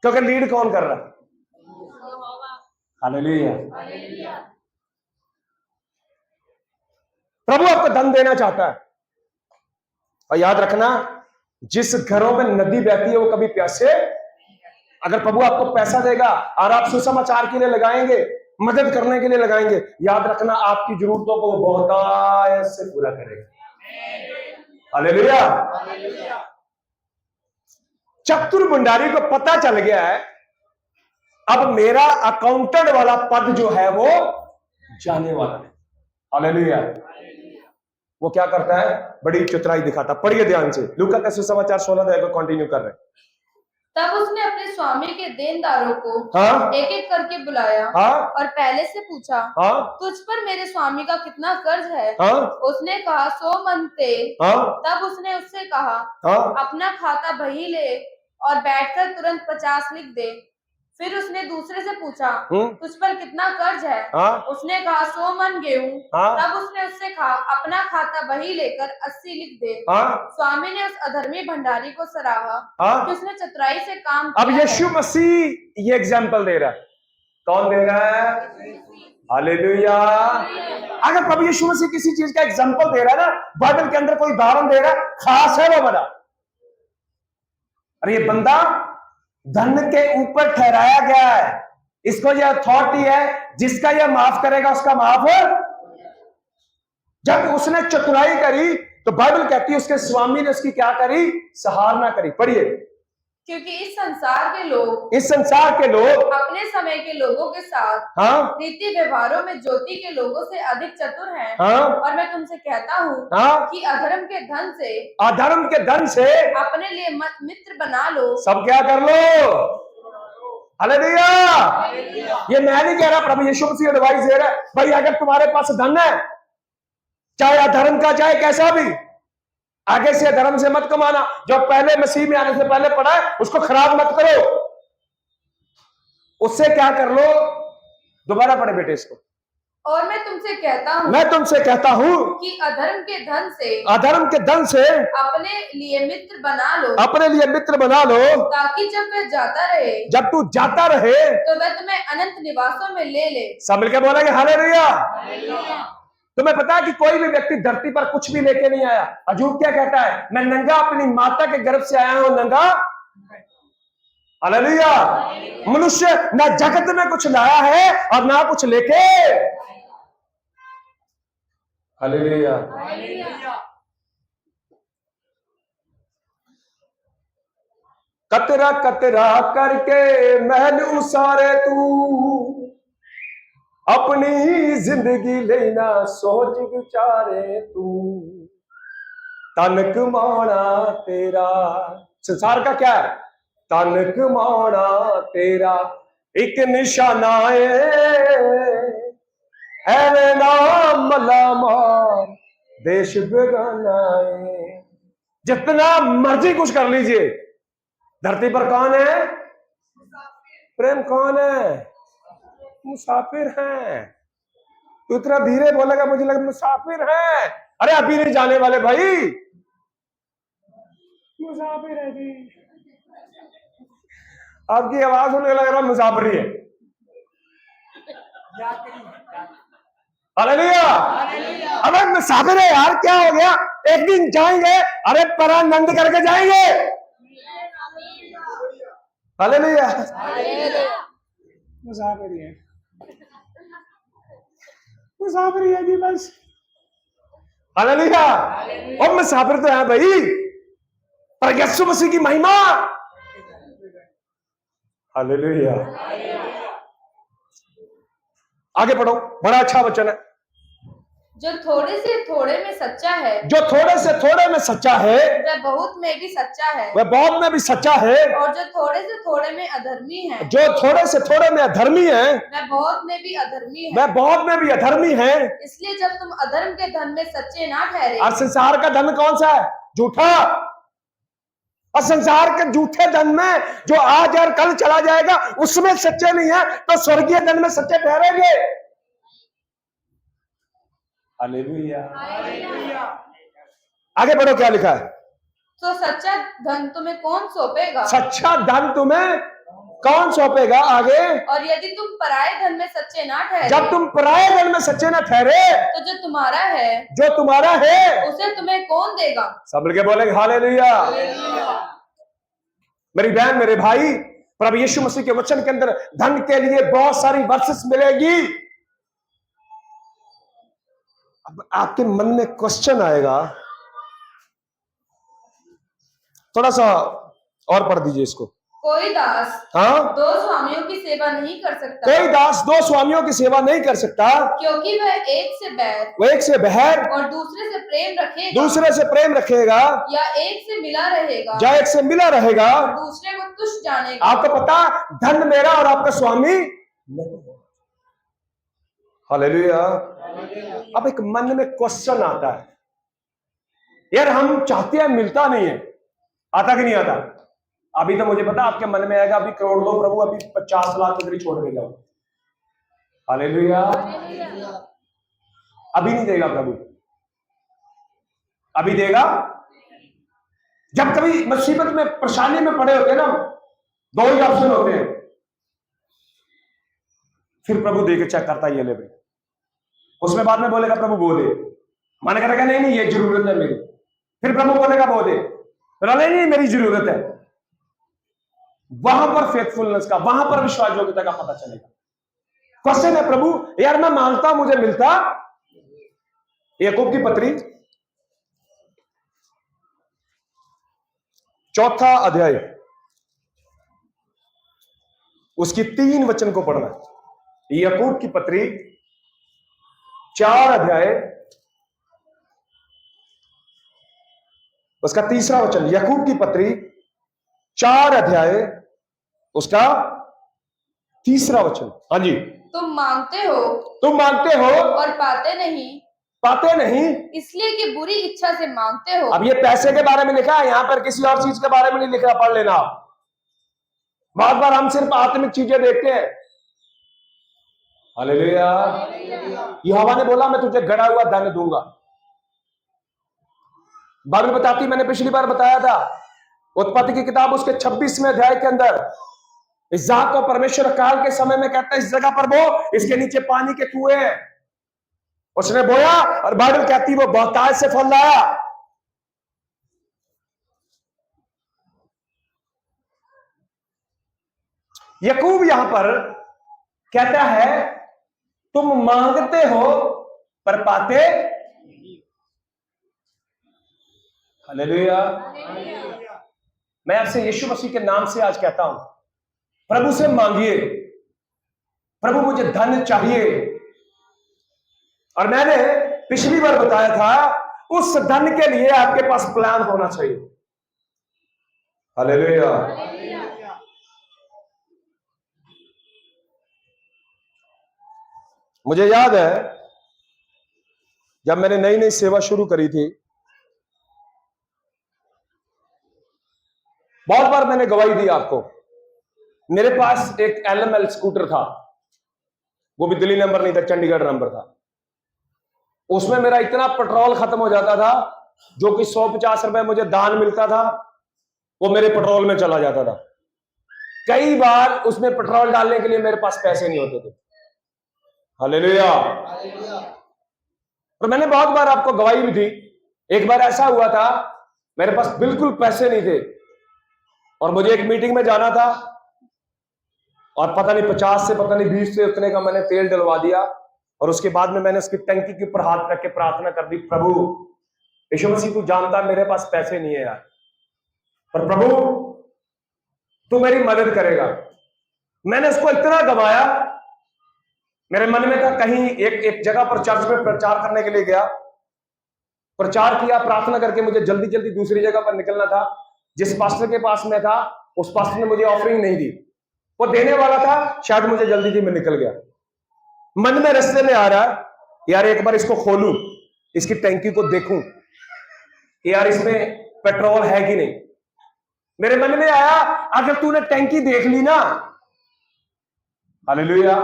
क्योंकि लीड कौन कर रहा है? हालेलुया। प्रभु आपको धन देना चाहता है। और याद रखना जिस घरों में नदी बहती है वो कभी प्यासे। अगर प्रभु आपको पैसा देगा और आप सुसमाचार के लिए लगाएंगे, मदद करने के लिए लगाएंगे, याद रखना आपकी जरूरतों को वो बहुतायत से पूरा करेगा। हालेलुया। चतुर भंडारी को पता चल गया है अब मेरा अकाउंटेंट वाला पद जो है वो जाने वाला नहीं। हालेलुया। वो क्या करता है? बड़ी चतुराई दिखाता। पढ़िए ध्यान से, लूका का सुसमाचार 16 अध्याय को कंटिन्यू कर रहे हैं। तब उसने अपने स्वामी के देनदारों को हाँ? एक एक करके बुलाया, हाँ? और पहले से पूछा, हाँ? तुझ पर मेरे स्वामी का कितना कर्ज है? हाँ? उसने कहा 100 मन थे। हाँ? तब उसने उससे कहा, हाँ? अपना खाता बही ले और बैठकर तुरंत 50 लिख दे। फिर उसने दूसरे से पूछा, तुझ पर कितना कर्ज है? हाँ? उसने कहा 100 मन गेहूं। हाँ? तब उसने उससे कहा, अपना खाता बही लेकर 80 लिख दे। हाँ? स्वामी ने उस अधर्मी भंडारी को सराहा हाँ? कि उसने चतुराई से काम अब किया यीशु है। मसीह ये एग्जाम्पल दे रहा है। कौन दे रहा है? हालेलुया। अगर प्रभु यीशु मसीह किसी चीज का एग्जाम्पल दे रहा है ना, बाइबल के अंदर कोई उदाहरण दे रहा है, खास है वो बड़ा। अरे ये बंदा धन के ऊपर ठहराया गया है, इसको ये अथॉरिटी है, जिसका ये माफ करेगा उसका माफ है। जब उसने चतुराई करी तो बाइबल कहती है उसके स्वामी ने उसकी क्या करी? सराहना करी। पढ़िए। क्योंकि इस संसार के लोग अपने समय के लोगों के साथ हाँ? रीति व्यवहारों में ज्योति के लोगों से अधिक चतुर हैं। हाँ? और मैं तुमसे कहता हूँ हाँ? कि अधर्म के धन से अपने लिए मित्र बना लो। सब क्या कर लो? हालेलुया। ये मैं नहीं कह रहा, प्रभु यीशु मसीह एडवाइस दे रहा है। भाई अगर तुम्हारे पास धन है, चाहे अधर्म का चाहे कैसा भी, आगे से धर्म से मत कमाना। जो पहले मसीह में आने से पहले पढ़ा है उसको खराब मत करो, उससे क्या कर लो? दोबारा पढ़े बेटे इसको। और मैं तुमसे कहता हूं कि अधर्म के धन से अपने लिए मित्र बना लो, ताकि जब तू जाता रहे तो वह तुम्हें अनंत निवासों में ले ले। सब मिलकर बोलेंगे हालेलुया। तुम्हें पता है कि कोई भी व्यक्ति धरती पर कुछ भी लेके नहीं आया। अजूब क्या कहता है? मैं नंगा अपनी माता के गर्भ से आया हूं, नंगा। हालेलुया। मनुष्य ना जगत में कुछ लाया है और ना कुछ लेके। हालेलुया। कतरा कतरा करके महल उसारे तू, अपनी जिंदगी लेना सोच विचारे तू। तनक माना तेरा, संसार का क्या है? तनक माना तेरा एक निशाना है नाम मलामार देश बेगाना है। जितना मर्जी कुछ कर लीजिए, धरती पर कौन है? प्रेम कौन है? मुसाफिर हैं। तू इतना धीरे बोलेगा, मुझे लगा मुसाफिर हैं। अरे अभी नहीं जाने वाले भाई, मुसाफिर है जी। आपकी आवाज सुनने लग रहा मुसाफिर है। हालेलुया। अबे मुसाफिर है यार, क्या हो गया? एक दिन जाएंगे, अरे परानंद करके जाएंगे। हालेलुया। मुसाफिर है, मुसाफिर है जी बस। हालेलुया। और मुसाफिर तो है भाई, पर यीशु मसीह की महिमा। हालेलुया। आगे पढ़ो, बड़ा अच्छा वचन है। जो थोड़े से थोड़े में सच्चा है, वह बहुत में भी सच्चा है। और जो थोड़े से थोड़े में अधर्मी है, वह बहुत में भी अधर्मी है। इसलिए जब तुम अधर्म के धन में सच्चे ना ठहरे। और संसार का धन कौन सा है? झूठा। और संसार के झूठे धन में जो आज और कल चला जाएगा, उसमें सच्चे नहीं है, तो स्वर्गीय धन में सच्चे ठहरेंगे। हालेलुया। आगे बढ़ो, क्या लिखा है? तो सच्चा धन तुम्हें कौन सौंपेगा? सच्चा धन तुम्हें कौन सौंपेगा? आगे। और यदि तुम पराये धन में सच्चे ना ठहरे, जब तुम पराये धन में सच्चे ना ठहरे, तो जो तुम्हारा है उसे तुम्हें कौन देगा? सब मिलके बोलेंगे हालेलुया। मेरी बहन, मेरे भाई, प्रभु यीशु मसीह के वचन के अंदर धन के लिए बहुत सारी वर्सेस मिलेगी। अब आपके मन में क्वेश्चन आएगा, थोड़ा सा और पढ़ दीजिए इसको। कोई दास हाँ, दो स्वामियों की सेवा नहीं कर सकता, कोई दास दो स्वामियों की सेवा नहीं कर सकता, क्योंकि वह एक से बैर वो एक से बहर और दूसरे से प्रेम रखेगा, दूसरे से प्रेम रखेगा, या एक से मिला रहेगा या एक से मिला रहेगा, और दूसरे को तुच्छ जानेगा। आपको पता धन मेरा और आपका स्वामी नहीं। हालेलुया। अब एक मन में क्वेश्चन आता है, यार हम चाहते हैं मिलता नहीं है, आता कि नहीं आता? अभी तो मुझे पता आपके मन में आएगा अभी करोड़ दो प्रभु, अभी 50 लाख उधर छोड़ के जाओ। हालेलुया। अभी नहीं देगा प्रभु, अभी देगा जब कभी मुसीबत में परेशानी में पड़े होते हैं ना, दो ही ऑप्शन होते हैं, फिर प्रभु दे के चेक करता है, ये ले भाई। उसमें बाद में बोलेगा प्रभु वो दे, मन करेगा नहीं नहीं ये जरूरत है मेरी, फिर प्रभु बोलेगा वो दे, नहीं मेरी जरूरत है। वहां पर फेथफुलनेस का, वहां पर विश्वास योग्यता का पता चलेगा। क्वेश्चन है प्रभु यार मैं मांगता मुझे मिलता। याकूब की पत्री 4 अध्याय उसकी 3 वचन को पढ़ना। याकूब की पत्री 4 अध्याय उसका 3रा वचन। याकूब की पत्री 4 अध्याय उसका 3रा वचन। हाँ जी। तुम मांगते हो और पाते नहीं, इसलिए कि बुरी इच्छा से मांगते हो। अब ये पैसे के बारे में लिखा है, यहां पर किसी और चीज के बारे में नहीं लिखा, पढ़ लेना। बहुत बार हम सिर्फ आत्मिक चीजें देखते हैं। हालेलुया। यहोवा ने बोला मैं तुझे गड़ा हुआ धन दूंगा। बाइबल बताती, मैंने पिछली बार बताया था, उत्पत्ति की किताब उसके 26वें अध्याय के अंदर इसहाक को परमेश्वर अकाल के समय में कहता है इस जगह पर बो, इसके नीचे पानी के कुएं हैं। उसने बोया और बाइबल कहती वो बहुतायत से फल लाया। याकूब यहां पर कहता है तुम मांगते हो पर पाते। हालेलुया। मैं आपसे यीशु मसीह के नाम से आज कहता हूं, प्रभु से मांगिए, प्रभु मुझे धन चाहिए। और मैंने पिछली बार बताया था उस धन के लिए आपके पास प्लान होना चाहिए। हालेलुया। मुझे याद है जब मैंने नई नई सेवा शुरू करी थी, बहुत बार मैंने गवाही दी आपको। मेरे पास एक LML स्कूटर था, वो भी दिल्ली नंबर नहीं था, चंडीगढ़ नंबर था। उसमें मेरा इतना पेट्रोल खत्म हो जाता था, जो कि 150 रुपए मुझे दान मिलता था वो मेरे पेट्रोल में चला जाता था। कई बार उसमें पेट्रोल डालने के लिए मेरे पास पैसे नहीं होते थे। हालेलुया। और मैंने बहुत बार आपको गवाही भी दी। एक बार ऐसा हुआ था, मेरे पास बिल्कुल पैसे नहीं थे और मुझे एक मीटिंग में जाना था, और पता नहीं 50 से पता नहीं 20 से उतने का मैंने तेल डलवा दिया। और उसके बाद में मैंने उसकी टंकी के ऊपर हाथ रख के प्रार्थना कर दी, प्रभु यीशु मसीह तू जानता मेरे पास पैसे नहीं है यार, पर प्रभु तू मेरी मदद करेगा। मैंने उसको इतना गवाया, मेरे मन में था कहीं एक जगह पर चर्च में प्रचार करने के लिए गया, प्रचार किया, प्रार्थना करके मुझे जल्दी जल्दी दूसरी जगह पर निकलना था। जिस पास्टर के पास में था उस पास्टर ने मुझे ऑफरिंग नहीं दी, वो देने वाला था, शायद मुझे जल्दी थी, मैं निकल गया। मन में रास्ते में आ रहा यार एक बार इसको खोलूं, इसकी टैंकी को देखूं कि यार इसमें पेट्रोल है कि नहीं। मेरे मन में आया अगर तूने टैंकी देख ली ना, हालेलुया,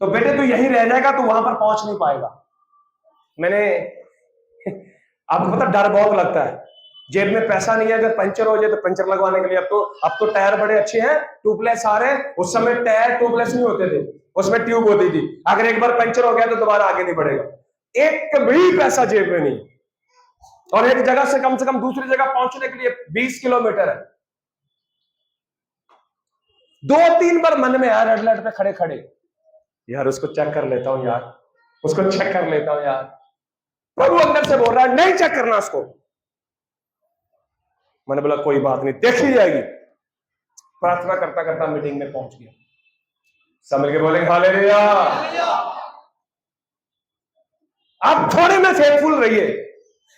तो बेटे तू यहीं रह जाएगा, तू वहां पर पहुंच नहीं पाएगा। मैंने आपको पता डर बहुत लगता है, जेब में पैसा नहीं है, अगर पंचर हो जाए तो पंचर लगवाने के लिए अब तो टायर बड़े अच्छे हैं, ट्यूबलेस आ रहे हैं। उस समय टायर ट्यूबलेस नहीं होते थे, उसमें ट्यूब होती थी। अगर एक बार पंचर हो गया तो दोबारा आगे नहीं बढ़ेगा। एक भी पैसा जेब में नहीं, और एक जगह से कम दूसरी जगह पहुंचने के लिए 20 किलोमीटर है। 2-3 बार मन में आया रेड लाइट पे खड़े खड़े, यार उसको चेक कर लेता हूं यार, उसको चेक कर लेता हूं यार। प्रभु अंदर से बोल रहा है नहीं चेक करना उसको। मैंने बोला कोई बात नहीं, देखी जाएगी। प्रार्थना करता करता मीटिंग में पहुंच गया। सब मिलके बोलेंगे हालेलुया। आप थोड़े में फेथफुल रहिए।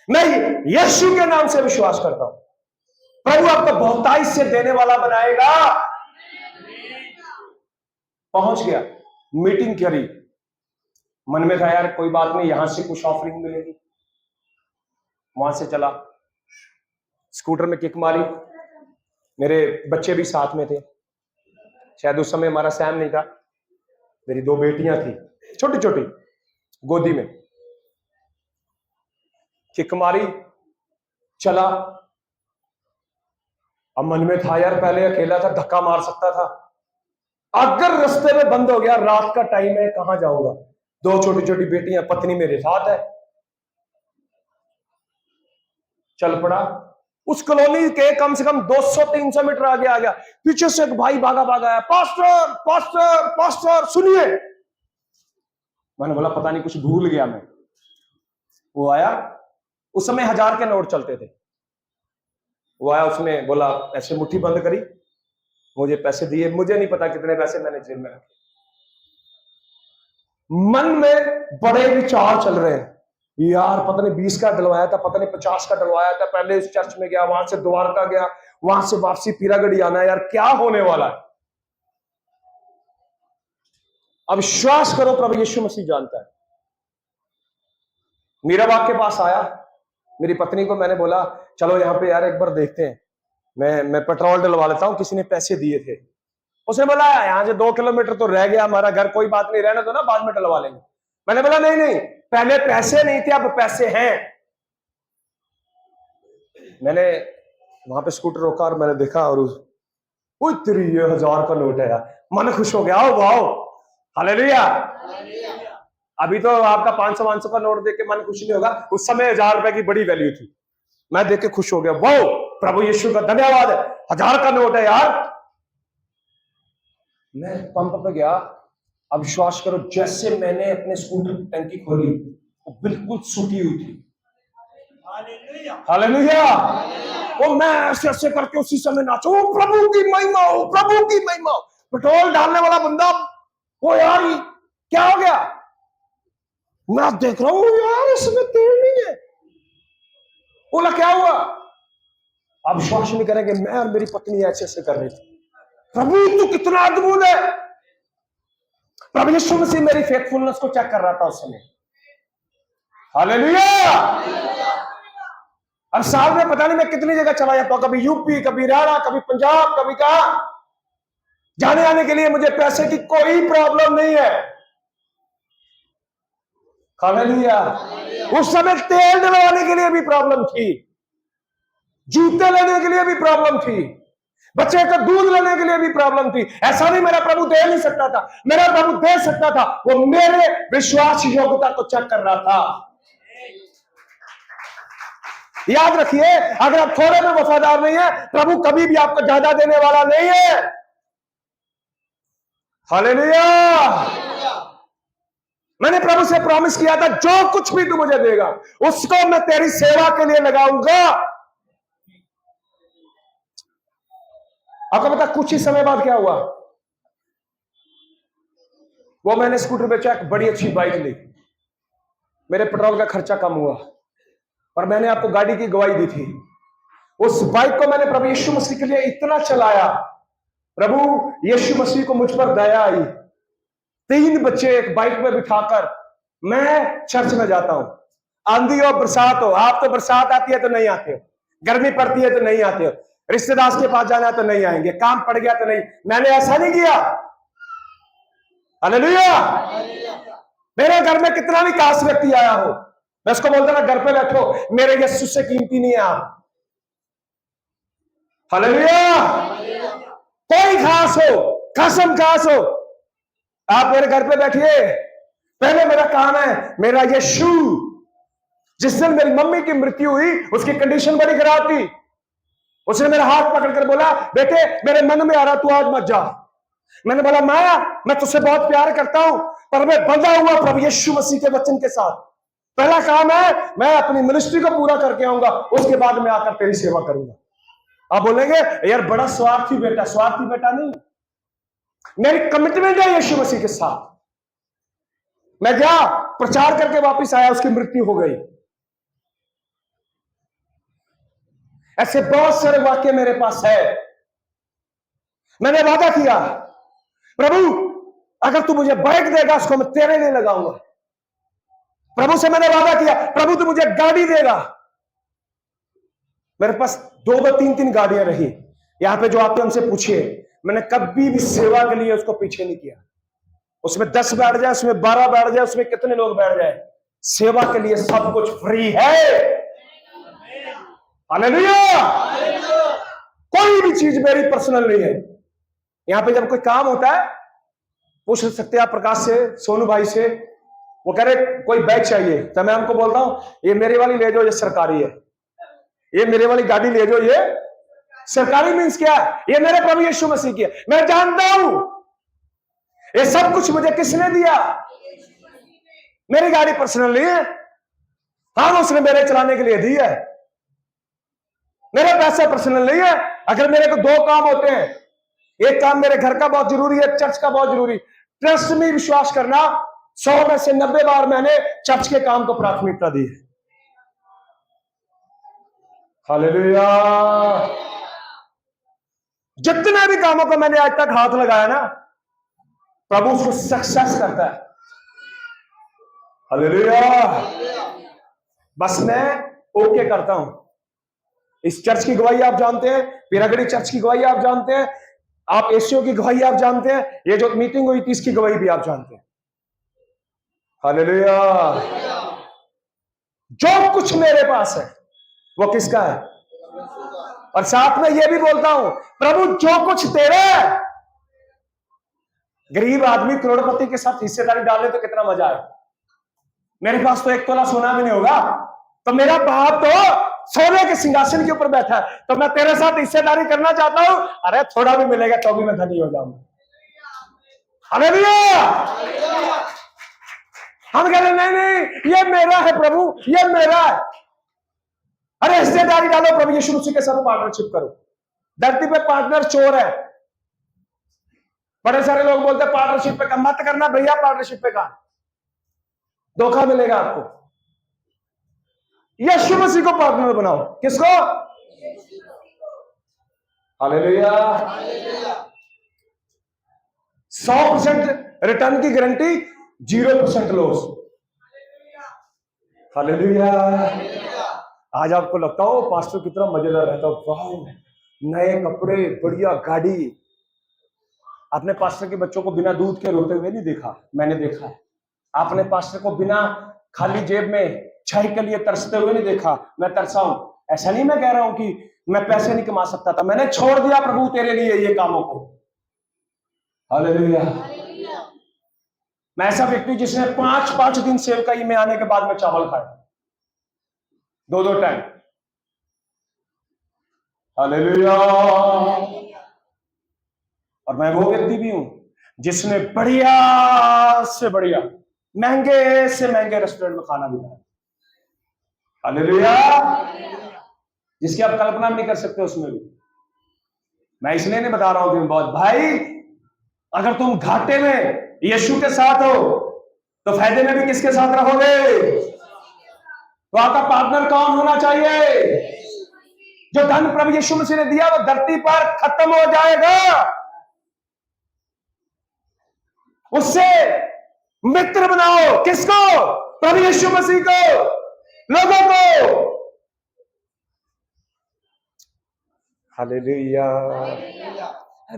मैं यीशु के नाम से विश्वास करता हूं, प्रभु आपको बहुतायत से देने वाला बनाएगा। पहुंच गया, मीटिंग करी, मन में था यार कोई बात नहीं, यहां से कुछ ऑफरिंग मिलेगी। वहां से चला, स्कूटर में किक मारी, मेरे बच्चे भी साथ में थे, शायद उस समय हमारा सैम नहीं था, मेरी 2 बेटियां थी छोटी छोटी गोदी में। किक मारी, चला। अब मन में था यार पहले अकेला था, धक्का मार सकता था, अगर रास्ते में बंद हो गया, रात का टाइम है, कहां जाऊंगा। 2 छोटी छोटी बेटियां, पत्नी मेरे साथ है। चल पड़ा, उस कॉलोनी के कम से कम 200-300 मीटर आगे आ गया। पीछे से एक भाई भागा भागा आया, पास्टर पास्टर पास्टर सुनिए। मैंने बोला पता नहीं कुछ भूल गया मैं। वो आया, उस समय 1000 के नोट चलते थे। वो आया, उसने बोला ऐसे मुट्ठी बंद करी, मुझे पैसे दिए, मुझे नहीं पता कितने पैसे मैंने जेब में रखे। मन में बड़े विचार चल रहे हैं, यार पता नहीं 20 का डलवाया था, पता नहीं 50 का डलवाया था, पहले इस चर्च में गया, वहां से द्वारका गया, वहां से वापसी पीरागढ़ी आना है, यार क्या होने वाला है। अब विश्वास करो प्रभु यीशु मसीह जानता है। मीरा बाग के पास आया, मेरी पत्नी को मैंने बोला चलो यहां पे यार एक बार देखते हैं, मैं पेट्रोल डलवा लेता हूं, किसी ने पैसे दिए थे। उसने बोला यहां से 2 किलोमीटर तो रह गया हमारा घर, कोई बात नहीं, रहने दो ना, बाद में डलवा लेंगे। मैंने बोला नहीं नहीं, पहले पैसे नहीं थे, अब पैसे हैं। मैंने वहां पे स्कूटर रोका और मैंने देखा, और तेरी ये 1000 का नोट है यार, मन खुश हो गया। ओ वाह, हालेलुया। अभी तो आपका 500 का नोट देख के मन खुश नहीं होगा, उस समय 1000 रुपए की बड़ी वैल्यू थी। मैं देख के खुश हो गया, वाह प्रभु यीशु का धन्यवाद है, 1000 का नोट है यार। मैं पंप पे गया, अब विश्वास करो जैसे मैंने अपने स्कूटर की टंकी खोली, वो बिल्कुल सूखी हुई थी। हालेलुया। वो मैं ऐसे ऐसे करके उसी समय नाचो, प्रभु की महिमा हो, प्रभु की महिमा हो। पेट्रोल डालने वाला बंदा, वो यार क्या हो गया, मैं देख रहा हूं यार इसमें तेल नहीं है। बोला क्या हुआ, आप विश्वास नहीं करेंगे, मैं और मेरी पत्नी ऐसे ऐसे कर रहे थे। प्रभु तू कितना अद्भुत है। प्रभु यीशु मसीह मेरी फेथफुलनेस को चेक कर रहा था उस समय। हालेलुया। और साल में पता नहीं मैं कितनी जगह चला जाता हूं, कभी यूपी, कभी हरियाणा, कभी पंजाब, कभी कहां। जाने आने के लिए मुझे पैसे की कोई प्रॉब्लम नहीं है। हालेलुया। उस समय तेल डलवाने के लिए भी प्रॉब्लम थी, जूते लेने के लिए भी प्रॉब्लम थी, बच्चे का दूध लेने के लिए भी प्रॉब्लम थी। ऐसा नहीं मेरा प्रभु दे नहीं सकता था, मेरा प्रभु दे सकता था, वो मेरे विश्वास योग्यता को चेक कर रहा था। याद रखिए, अगर आप थोड़े में वफादार नहीं है, प्रभु कभी भी आपको ज्यादा देने वाला नहीं है। हालेलुया। मैंने प्रभु से प्रॉमिस किया था, जो कुछ भी तू मुझे देगा उसको मैं तेरी सेवा के लिए लगाऊंगा। आपको पता कुछ ही समय बाद क्या हुआ, वो मैंने स्कूटर बेचा, एक बड़ी अच्छी बाइक ली, मेरे पेट्रोल का खर्चा कम हुआ, और मैंने आपको गाड़ी की गवाही दी थी। उस बाइक को मैंने प्रभु यीशु मसीह के लिए इतना चलाया, प्रभु यीशु मसीह को मुझ पर दया आई। 3 बच्चे एक बाइक में बिठाकर मैं चर्च में जाता हूं, आंधी हो बरसात हो। आप तो बरसात आती है तो नहीं आते हो, गर्मी पड़ती है तो नहीं आते हो, रिश्तेदार के पास जाना है तो नहीं आएंगे, काम पड़ गया तो नहीं। मैंने ऐसा नहीं किया। हालेलुया। मेरे घर में कितना भी खास व्यक्ति आया हो, मैं उसको बोलता ना घर पे बैठो, मेरे यीशु से कीमती नहीं है आप। हालेलुया। कोई खास हो, कसम खास हो, आप मेरे घर पे बैठिए, पहले मेरा काम है, मेरा यीशु। जिस दिन मेरी मम्मी की मृत्यु हुई, उसकी कंडीशन बड़ी खराब थी। उसने मेरा हाथ पकड़कर बोला, बेटे मेरे मन में आ रहा तू आज मत जा। मैंने बोला माया, मैं तुझसे बहुत प्यार करता हूं, पर मैं बंधा हुआ प्रभु यीशु मसीह के वचन के साथ। पहला काम है, मैं अपनी मिनिस्ट्री को पूरा करके आऊंगा, उसके बाद मैं आकर तेरी सेवा करूंगा। आप बोलेंगे यार बड़ा स्वार्थी बेटा। स्वार्थी बेटा नहीं, मेरी कमिटमेंट है यीशु मसीह के साथ। मैं क्या प्रचार करके वापस आया, उसकी मृत्यु हो गई। ऐसे बहुत सारे वाक्य मेरे पास है। मैंने वादा किया, प्रभु अगर तू मुझे बाइक देगा उसको मैं तेरे लिए लगाऊंगा। प्रभु से मैंने वादा किया, प्रभु तू मुझे गाड़ी देगा। मेरे पास 2-2, 3-3 गाड़ियां रही। यहां पे जो आते हैं उनसे पूछिए, मैंने कभी भी सेवा के लिए उसको पीछे नहीं किया। उसमें 10 बैठ जाए, उसमें 12 बैठ जाए, उसमें कितने लोग बैठ जाए, सेवा के लिए सब कुछ फ्री है। हालेलुया। कोई भी चीज मेरी पर्सनल नहीं है। यहां पे जब कोई काम होता है, पूछ सकते हैं आप प्रकाश से, सोनू भाई से, वो कह रहे कोई बैग चाहिए, तो मैं उनको बोलता हूं ये मेरी वाली ले जाओ, ये सरकारी है। ये मेरे वाली गाड़ी ले जाओ, ये सरकारी मीन्स क्या है? ये मेरे प्रभु यीशु मसीह की है। मैं जानता हूं ये सब कुछ मुझे किसने दिया। मेरी गाड़ी पर्सनल नहीं है, हाँ उसने मेरे चलाने के लिए दी है। मेरा पैसा पर्सनल नहीं है। अगर मेरे को 2 काम होते हैं, एक काम मेरे घर का बहुत जरूरी है, चर्च का बहुत जरूरी। ट्रस्ट में विश्वास करना, 100 में से 90 बार मैंने चर्च के काम को प्राथमिकता दी है। हालेलुया। जितने भी कामों को मैंने आज तक हाथ लगाया ना, प्रभु उसको सक्सेस करता है। हालेलुया। बस मैं ओके करता हूं। इस चर्च की गवाही आप जानते हैं, पिरागड़ी चर्च की गवाही आप जानते हैं, आप एशियो की गवाही आप जानते हैं, ये जो मीटिंग हुई थी इसकी गवाही भी आप जानते हैं। हालेलुया। जो कुछ मेरे पास है वो किसका है? और साथ में ये भी बोलता हूं, प्रभु जो कुछ तेरा है। गरीब आदमी करोड़पति के साथ हिस्सेदारी डाले तो कितना मजा है। मेरे पास तो 1 तोला सोना भी नहीं होगा, तो मेरा बाप तो सोने के सिंहासन के ऊपर बैठा है, तो मैं तेरे साथ हिस्सेदारी करना चाहता हूं। अरे थोड़ा भी मिलेगा तो भी मैं धनी हो जाऊंगा। हालेलुया। हम कह रहे नहीं ये मेरा है प्रभु, ये मेरा है। अरे हिस्सेदारी डालो, प्रभु यीशु मसीह के साथ पार्टनरशिप करो। धरती पे पार्टनर चोर है। बड़े सारे लोग बोलते हैं पार्टनरशिप पे काम मत करना भैया, पार्टनरशिप पे काम, धोखा मिलेगा आपको। यीशु मसीह को पार्टनर बनाओ। किसको? हालेलुया। 100% रिटर्न की गारंटी, 0% लॉस। हालेलुया। आज आपको लगता हो पास्टर कितना मजेदार रहता हो, वाह नए कपड़े, बढ़िया गाड़ी। आपने पास्टर के बच्चों को बिना दूध के रोते हुए नहीं देखा? मैंने देखा है। आपने पास्टर को बिना खाली जेब में चाय के लिए तरसते हुए नहीं देखा? मैं तरसा हूं। ऐसा नहीं मैं कह रहा हूं कि मैं पैसे नहीं कमा सकता था, मैंने छोड़ दिया प्रभु तेरे लिए ये कामों को। हालेलुया। मैं ऐसा व्यक्ति जिसने 5 दिन सेवकाई में आने के बाद में चावल खाए, 2 टाइम। हालेलुया। और मैं वो व्यक्ति भी हूं जिसने बढ़िया से बढ़िया, महंगे से महंगे रेस्टोरेंट में खाना भी खाया। हालेलुया। जिसकी आप कल्पना नहीं कर सकते उसमें भी। मैं इसलिए नहीं बता रहा हूं कि बहुत भाई, अगर तुम घाटे में यीशु के साथ हो तो फायदे में भी किसके साथ रहोगे? तो आपका पार्टनर कौन होना चाहिए? जो धन प्रभु यीशु मसीह ने दिया वो धरती पर खत्म हो जाएगा। उससे मित्र बनाओ। किसको? प्रभु यीशु मसीह को, लोगों को। हालेलुया।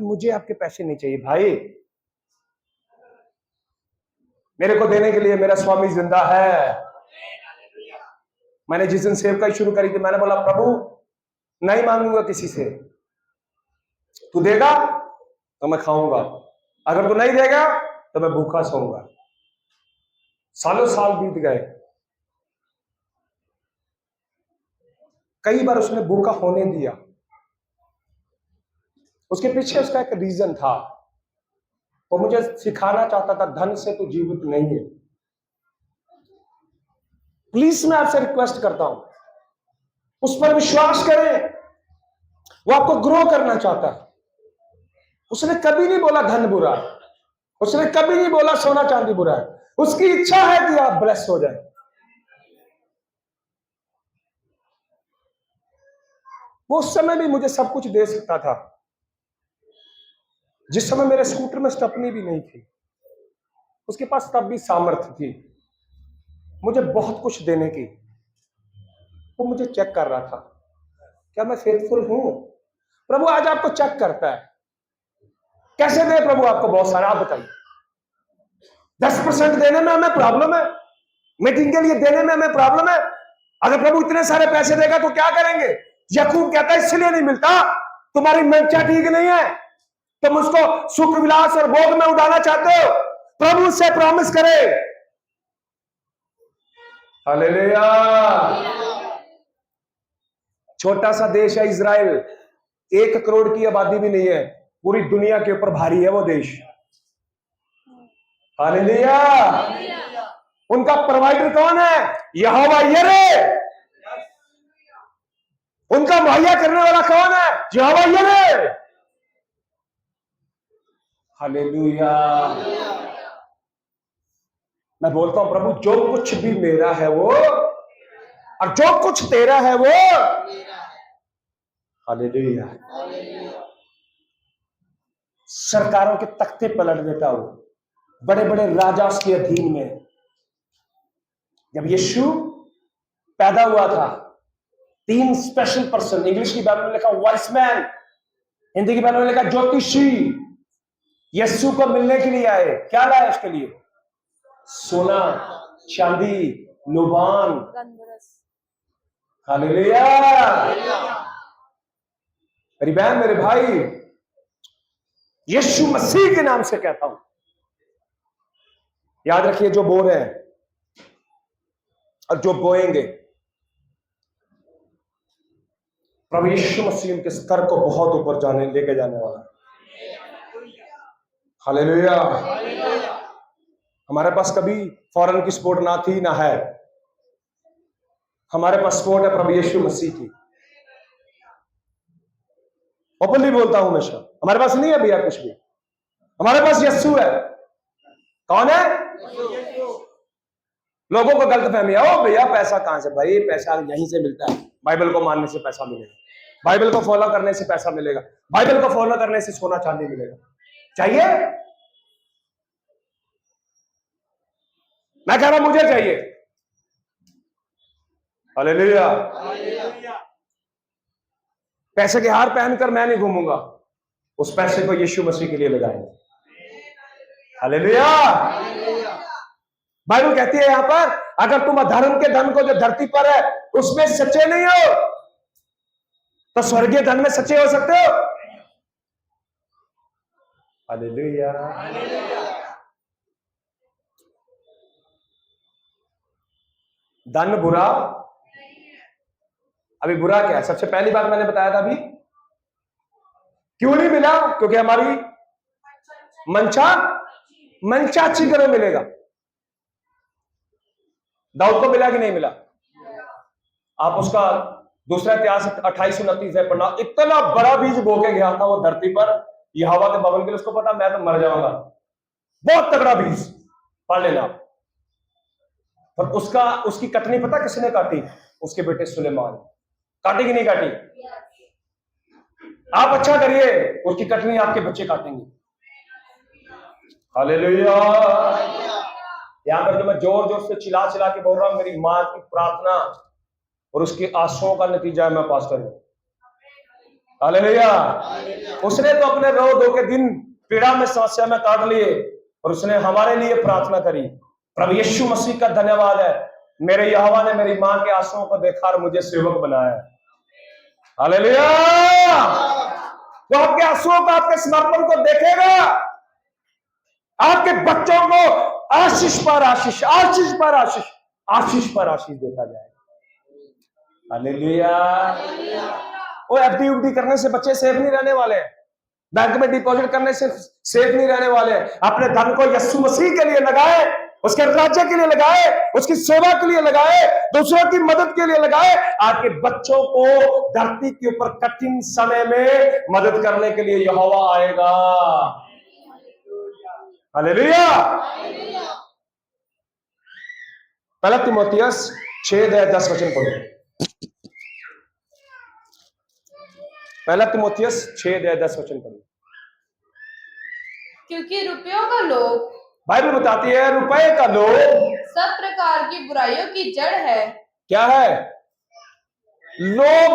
मुझे आपके पैसे नहीं चाहिए भाई, मेरे को देने के लिए मेरा स्वामी जिंदा है। मैंने जिस दिन सेवकाई शुरू करी थी, मैंने बोला प्रभु नहीं मांगूंगा किसी से, तू देगा तो मैं खाऊंगा, अगर तू नहीं देगा तो मैं भूखा सोऊंगा। सालों साल बीत गए, कई बार उसने भूखा होने दिया। उसके पीछे उसका एक रीजन था, वो मुझे सिखाना चाहता था धन से तो जीवित नहीं है। प्लीज मैं आपसे रिक्वेस्ट करता हूं, उस पर विश्वास करें। वो आपको ग्रो करना चाहता है। उसने कभी नहीं बोला धन बुरा है, उसने कभी नहीं बोला सोना चांदी बुरा है। उसकी इच्छा है कि आप ब्लेस हो जाए। वो उस समय भी मुझे सब कुछ दे सकता था, जिस समय मेरे स्कूटर में स्टेपनी भी नहीं थी। उसके पास तब भी सामर्थ्य थी मुझे बहुत कुछ देने की। वो मुझे चेक कर रहा था, क्या मैं फेथफुल हूं? प्रभु आज आपको चेक करता है। कैसे दे प्रभु आपको बहुत सारा? आप बताइए। 10% देने में हमें प्रॉब्लम है, मीटिंग के लिए देने में हमें प्रॉब्लम है। अगर प्रभु इतने सारे पैसे देगा तो क्या करेंगे? याकूब कहता है इसलिए नहीं मिलता, तुम्हारी मंशा ठीक नहीं है, तुम उसको सुख विलास और भोग में उड़ाना चाहते हो। प्रभु से प्रॉमिस करे। हालेलुया। छोटा सा देश है इजराइल, 1 करोड़ की आबादी भी नहीं है, पूरी दुनिया के ऊपर भारी है वो देश। हालेलुया। उनका प्रोवाइडर कौन है? यहोवा यिरे। उनका मुहैया करने वाला कौन है? यहोवा यिरे। हालेलुया। मैं बोलता हूं प्रभु जो कुछ भी मेरा है वो, और जो कुछ तेरा है वो। हालेलुया। सरकारों के तख्ते पलट देता हूं, बड़े बड़े राजा उसके अधीन में। जब यीशु पैदा हुआ था, 3 स्पेशल पर्सन, इंग्लिश की बाइबल में लिखा वाइस मैन, हिंदी की बाइबल में लिखा ज्योतिषी, यीशु को मिलने के लिए आए। क्या लाए उसके लिए? सोना, चांदी, लुबान। हालेलुया। मेरी बहन, मेरे भाई, यीशु मसीह के नाम से कहता हूं, याद रखिए जो बो रहे हैं और जो बोएंगे, प्रभु यीशु मसीह उनके स्तर को बहुत ऊपर लेके जाने वाला है। हालेलुया। हमारे पास कभी फॉरेन की सपोर्ट ना थी ना है, हमारे पास सपोर्ट है प्रभु यीशु मसीह की। ओपनली बोलता हूं हमेशा, हमारे पास नहीं है भैया कुछ भी, हमारे पास यीशु है। कौन है? लोगों को गलत फहमी, ओ भैया पैसा कहां से? भाई पैसा यहीं से मिलता है, बाइबल को मानने से पैसा मिलेगा, बाइबल को फॉलो करने से पैसा मिलेगा, बाइबल को फॉलो करने से सोना चांदी मिलेगा। चाहिए? मैं कह रहा हूं मुझे चाहिए। हालेलुया। पैसे के हार पहनकर मैं नहीं घूमूंगा, उस पैसे को यीशु मसीह के लिए लगाएंगे। हालेलुया। बाइबल कहती है यहां पर, अगर तुम अधर्म के धन को जो धरती पर है उसमें सच्चे नहीं हो, तो स्वर्गीय धन में सच्चे हो सकते हो। हालेलुया। धन बुरा? अभी बुरा क्या है? सबसे पहली बात मैंने बताया था, अभी क्यों नहीं मिला? क्योंकि हमारी मंशा अच्छी करो मिलेगा। दाऊद को मिला कि नहीं मिला? आप उसका दूसरा इतिहास 28-29 है पढ़ना। इतना बड़ा बीज बो के गया था वो धरती पर, यहोवा के भवन के लिए। उसको पता मैं तो मर जाऊंगा, बहुत तगड़ा बीज, पढ़ लेना। और उसकी कटनी पता किसने काटी? उसके बेटे सुलेमान। काटी कि नहीं काटी? आप अच्छा करिए, उसकी कटनी आपके बच्चे काटेंगे। हालेलुया। यहां पर जो मैं जोर जोर से चिल्ला चिल्ला के बोल रहा हूं, मेरी मां की प्रार्थना और उसके आंसुओं का नतीजा मैं पास करूं। हालेलुया। उसने तो अपने रो धो के दिन पीड़ा में, समस्या में काट लिए, और उसने हमारे लिए प्रार्थना करी। प्रभु यीशु मसीह का धन्यवाद है, मेरे यहोवा ने मेरी मां के आंसुओं को देखा और मुझे सेवक बनाया। हालेलुया। वो आपके आंसुओं को, आपके समर्पण को देखेगा, आपके बच्चों को आशीष पर आशीष, आशीष पर आशीष, आशीष पर आशीष देता जाएगा। हालेलुया। वो एफडी करने से बच्चे सेफ नहीं रहने वाले हैं, बैंक में डिपॉजिट करने से सेफ नहीं रहने वाले हैं। अपने धन को यीशु मसीह के लिए लगाए उसके राज्य के लिए लगाए, उसकी सेवा के लिए लगाए, दूसरों की मदद के लिए लगाए, आपके बच्चों को धरती के ऊपर कठिन समय में मदद करने के लिए यहोवा आएगा। हालेलुया। पहला तीमुथियुस 6:10 वचन पढ़ो। पहला तीमुथियुस 6:10 वचन पढ़ो। क्योंकि रुपयों का लोभ, बाइबल बताती है रुपए का लोभ सब प्रकार की बुराइयों की जड़ है। क्या है? लोभ।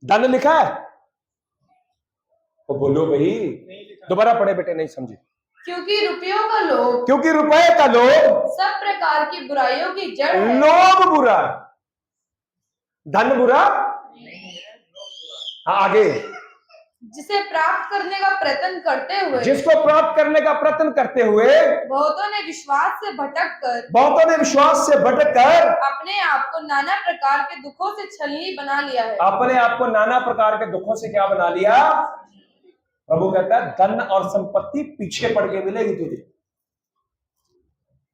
धन लिखा है तो बोलो भाई, दोबारा पढ़े बेटे, नहीं समझे। क्योंकि रुपयों का लोभ, क्योंकि रुपए का लोभ सब प्रकार की बुराइयों की जड़ है। लोभ बुरा, धन बुरा। हाँ आगे। जिसे प्राप्त करने का प्रयत्न करते हुए, जिसको प्राप्त करने का प्रयत्न करते हुए बहुतों ने विश्वास से भटक कर अपने आप को नाना प्रकार के दुखों से छलनी बना लिया है। अपने आप को नाना प्रकार के दुखों से क्या बना लिया? प्रभु कहता है धन और संपत्ति पीछे पड़ के मिलेगी तुझे।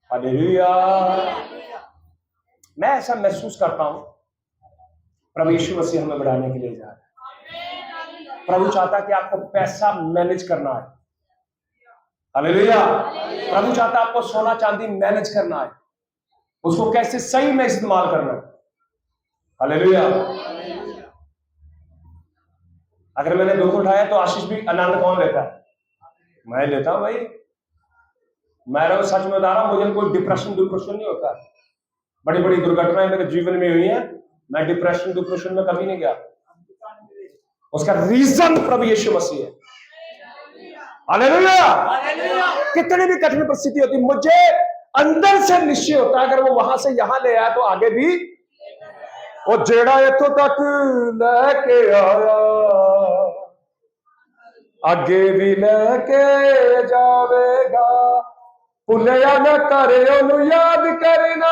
हालेलुया। मैं ऐसा महसूस करता हूं प्रभु यीशु मसीह हमें बढ़ाने के लिए जा रहा है। प्रभु चाहता कि आपको पैसा मैनेज करना है। हालेलुया। प्रभु चाहता आपको सोना चांदी मैनेज करना है, उसको कैसे सही में इस्तेमाल करना है। हालेलुया। अगर मैंने दुख उठाया तो आशीष भी आनंद कौन लेता है? मैं लेता हूं भाई। मैं सच में बता रहा हूं, मुझे कोई डिप्रेशन नहीं होता। बड़ी बड़ी दुर्घटनाएं मेरे जीवन में हुई हैं, मैं डिप्रेशन में कभी नहीं गया। उसका रीजन प्रभु यीशु मसीह है। हालेलुया। कितनी भी कठिन परिस्थिति होती, मुझे अंदर से निश्चय होता है अगर वो वहां से यहां ले आया तो आगे भी वो जेड़ा इथों तक लेके आया आगे भी लेके जावेगा। भुलिया ना करे ओनू याद करना,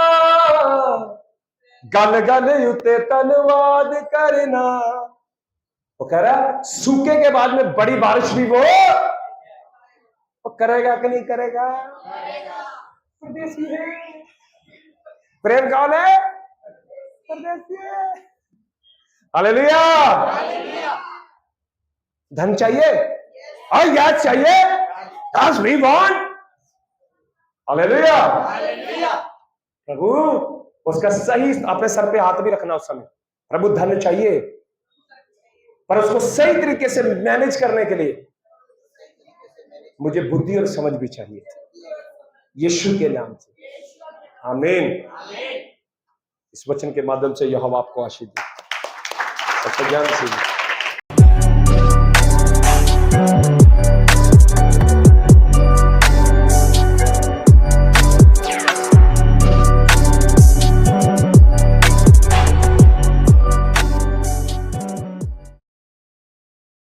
गल गल उत्ते धन्यवाद करना। वो कह रहा सूखे के बाद में बड़ी बारिश भी वो करेगा कि नहीं करेगा? परदेसी है। प्रेम कौन है? परदेसी है। हालेलुया। धन चाहिए? हाँ याद चाहिए। Yes, we want। हालेलुया। प्रभु उसका सही अपने सर पे हाथ भी रखना उस समय। प्रभु धन चाहिए, पर उसको सही तरीके से मैनेज करने के लिए मुझे बुद्धि और समझ भी चाहिए, यीशु के नाम से। आमीन। इस वचन के माध्यम से यहोवा आपको आशीष दे। ज्ञान से